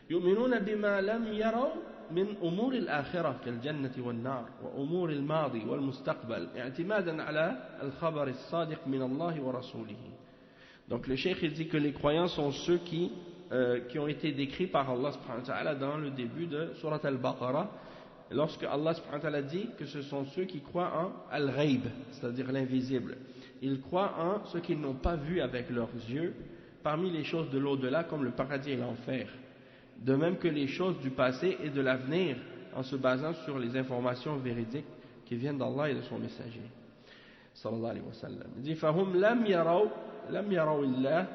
يؤمنون بما لم يروا من أمور الآخرة كالجنة والنار وأمور الماضي والمستقبل اعتمادا على الخبر الصادق من الله ورسوله. Donc le cheikh il dit que les croyants sont ceux qui ont été décrits par Allah subhanahu wa ta'ala dans le début de Surat al-Baqarah, lorsque Allah subhanahu wa ta'ala dit que ce sont ceux qui croient en al-ghaib, c'est-à-dire l'invisible. Ils croient en ce qu'ils n'ont pas vu avec leurs yeux parmi les choses de l'au-delà comme le paradis et l'enfer, de même que les choses du passé et de l'avenir, en se basant sur les informations véridiques qui viennent d'Allah et de son messager sallallahu alayhi wa sallam. Il dit فهم لم يروا الله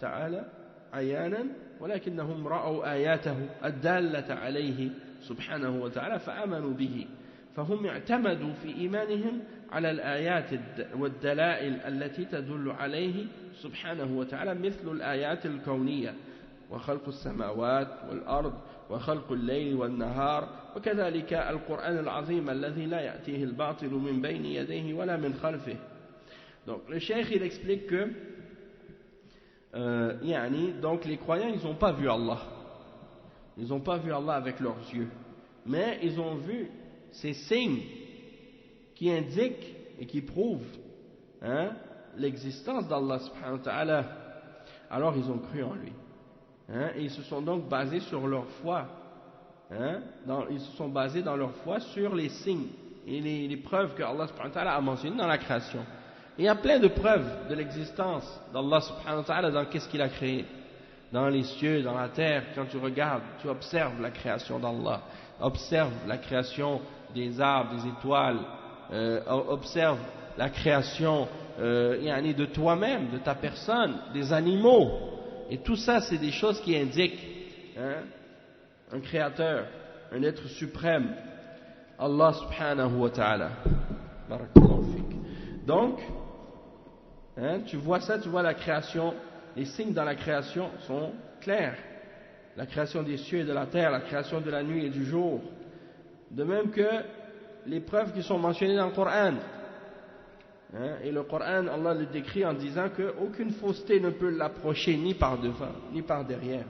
تعالى عيانا ولكنهم رأوا آياته الدالة عليه سبحانه وتعالى فآمنوا به فهم اعتمدوا في إيمانهم على الآيات والدلائل التي تدل عليه سبحانه وتعالى مثل الآيات الكونية وخلق السماوات والأرض وخلق الليل والنهار وكذلك القرآن العظيم الذي لا يأتيه الباطل من بين يديه ولا من خلفه. Donc le cheikh il explique que donc les croyants ils n'ont pas vu Allah, ils n'ont pas vu Allah avec leurs yeux, mais ils ont vu ces signes qui indiquent et qui prouvent l'existence d'Allah subhanahu wa ta'ala. Alors ils ont cru en lui. Et ils se sont donc basés sur leur foi. Ils se sont basés dans leur foi sur les signes et les preuves que Allah subhanahu wa ta'ala a mentionnées dans la création. Et il y a plein de preuves de l'existence d'Allah subhanahu wa ta'ala dans qu'est-ce qu'il a créé. Dans les cieux, dans la terre, quand tu regardes, tu observes la création d'Allah. Observe la création des arbres, des étoiles. Observe la création de toi-même, de ta personne, des animaux. Et tout ça, c'est des choses qui indiquent un créateur, un être suprême, Allah subhanahu wa ta'ala. Donc, tu vois ça, tu vois la création, les signes dans la création sont clairs. La création des cieux et de la terre, la création de la nuit et du jour. De même que les preuves qui sont mentionnées dans le Coran. Et le Coran, Allah le décrit en disant qu'aucune fausseté ne peut l'approcher ni par devant, ni par derrière.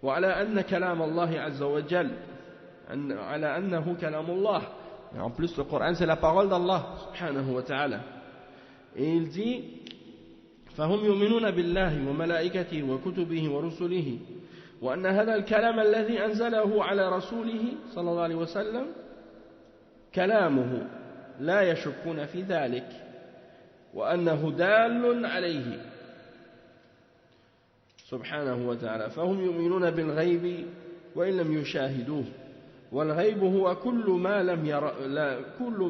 وعلى أن كلام الله عز وجل على أنه كلام الله. Et en plus, le Coran, c'est la parole d'Allah subhanahu wa ta'ala. Et il dit فهم يؤمنون بالله وملائكته وكتبه ورسله وأن هذا الكلام الذي أنزله على رسوله صلى الله عليه وسلم كلامه لا يشكون في ذلك وأنه دال عليه سبحانه وتعالى فهم يؤمنون بالغيب وإن لم يشاهدوه والغيب هو كل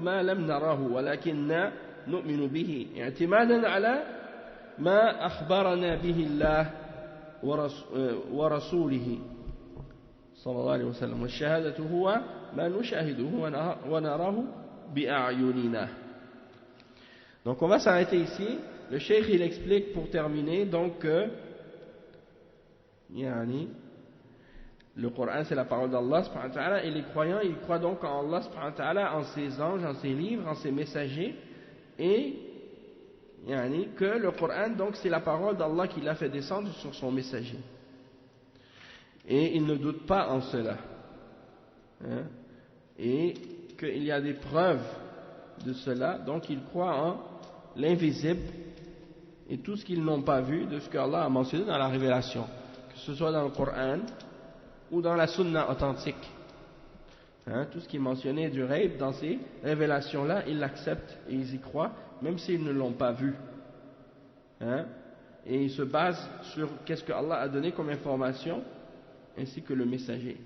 ما لم نراه ولكننا نؤمن به اعتمادا على ما أخبرنا به الله ورسوله صلى الله عليه وسلم والشهادة هو ما نشاهده ونراه بأعيننا. Donc on va s'arrêter ici. Le cheikh il explique pour terminer donc que le Coran c'est la parole d'Allah subhanahu wa ta'ala et les croyants ils croient donc en Allah subhanahu wa ta'ala, en ses anges, en ses livres, en ses messagers et que le Coran donc c'est la parole d'Allah qui l'a fait descendre sur son messager et ils ne doutent pas en cela et qu'il y a des preuves de cela, donc ils croient en l'invisible et tout ce qu'ils n'ont pas vu de ce qu'Allah a mentionné dans la révélation, que que ce soit dans le Coran ou dans la Sunna authentique. Tout ce qui est mentionné du ghaib dans ces révélations-là, ils l'acceptent et ils y croient, même s'ils ne l'ont pas vu. Et ils se basent sur qu'est-ce que Allah a donné comme information, ainsi que le messager.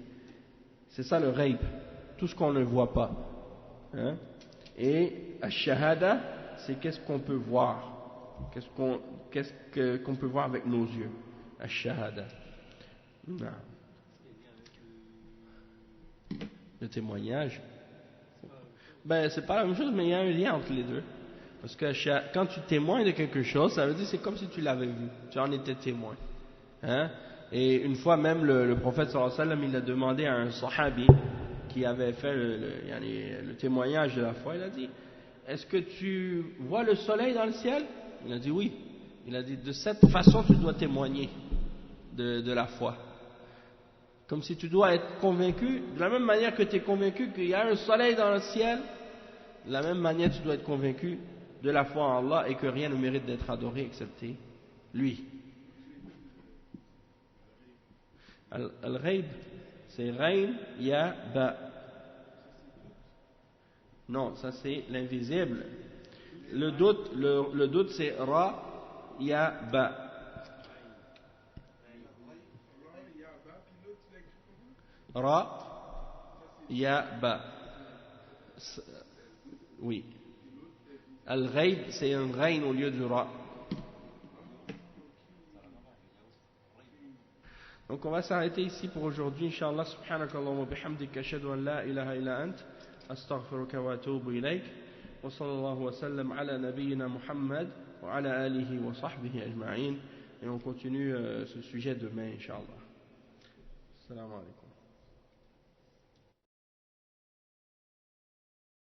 C'est ça le ghaib, tout ce qu'on ne voit pas. Et ash-shahada, c'est qu'est-ce qu'on peut voir, qu'est-ce qu'on peut voir avec nos yeux. Ash-shahada. Non. Le témoignage, ben c'est pas la même chose, mais il y a un lien entre les deux. Parce que quand tu témoignes de quelque chose, ça veut dire que c'est comme si tu l'avais vu, tu en étais témoin. Et une fois même le prophète sallallahu alayhi wa sallam, il a demandé à un sahabi qui avait fait le témoignage de la foi, il a dit: est-ce que tu vois le soleil dans le ciel? Il a dit oui. Il a dit: de cette façon tu dois témoigner de la foi. Comme si tu dois être convaincu, de la même manière que tu es convaincu qu'il y a un soleil dans le ciel, de la même manière tu dois être convaincu de la foi en Allah et que rien ne mérite d'être adoré excepté lui. Al-Ghaib, c'est Ghain, Ya, Ba. Non, ça c'est l'invisible. Le doute c'est Ra, Ya, Ba. Ra, Ya, Ba. Oui. Al-Ghaib, c'est un Ghain au lieu du Ra. Donc on va s'arrêter ici pour aujourd'hui, Inch'Allah. Subhanakallahumma bihamdika ashhadu an la ilaha illa ant astaghfiruka wa atubu ilayk wa sallallahu wa sallam ala nabiyyina Muhammad wa ala alihi wa sahbihi ajma'in. Et on continue ce sujet demain, Inch'Allah. Assalamu alaikum.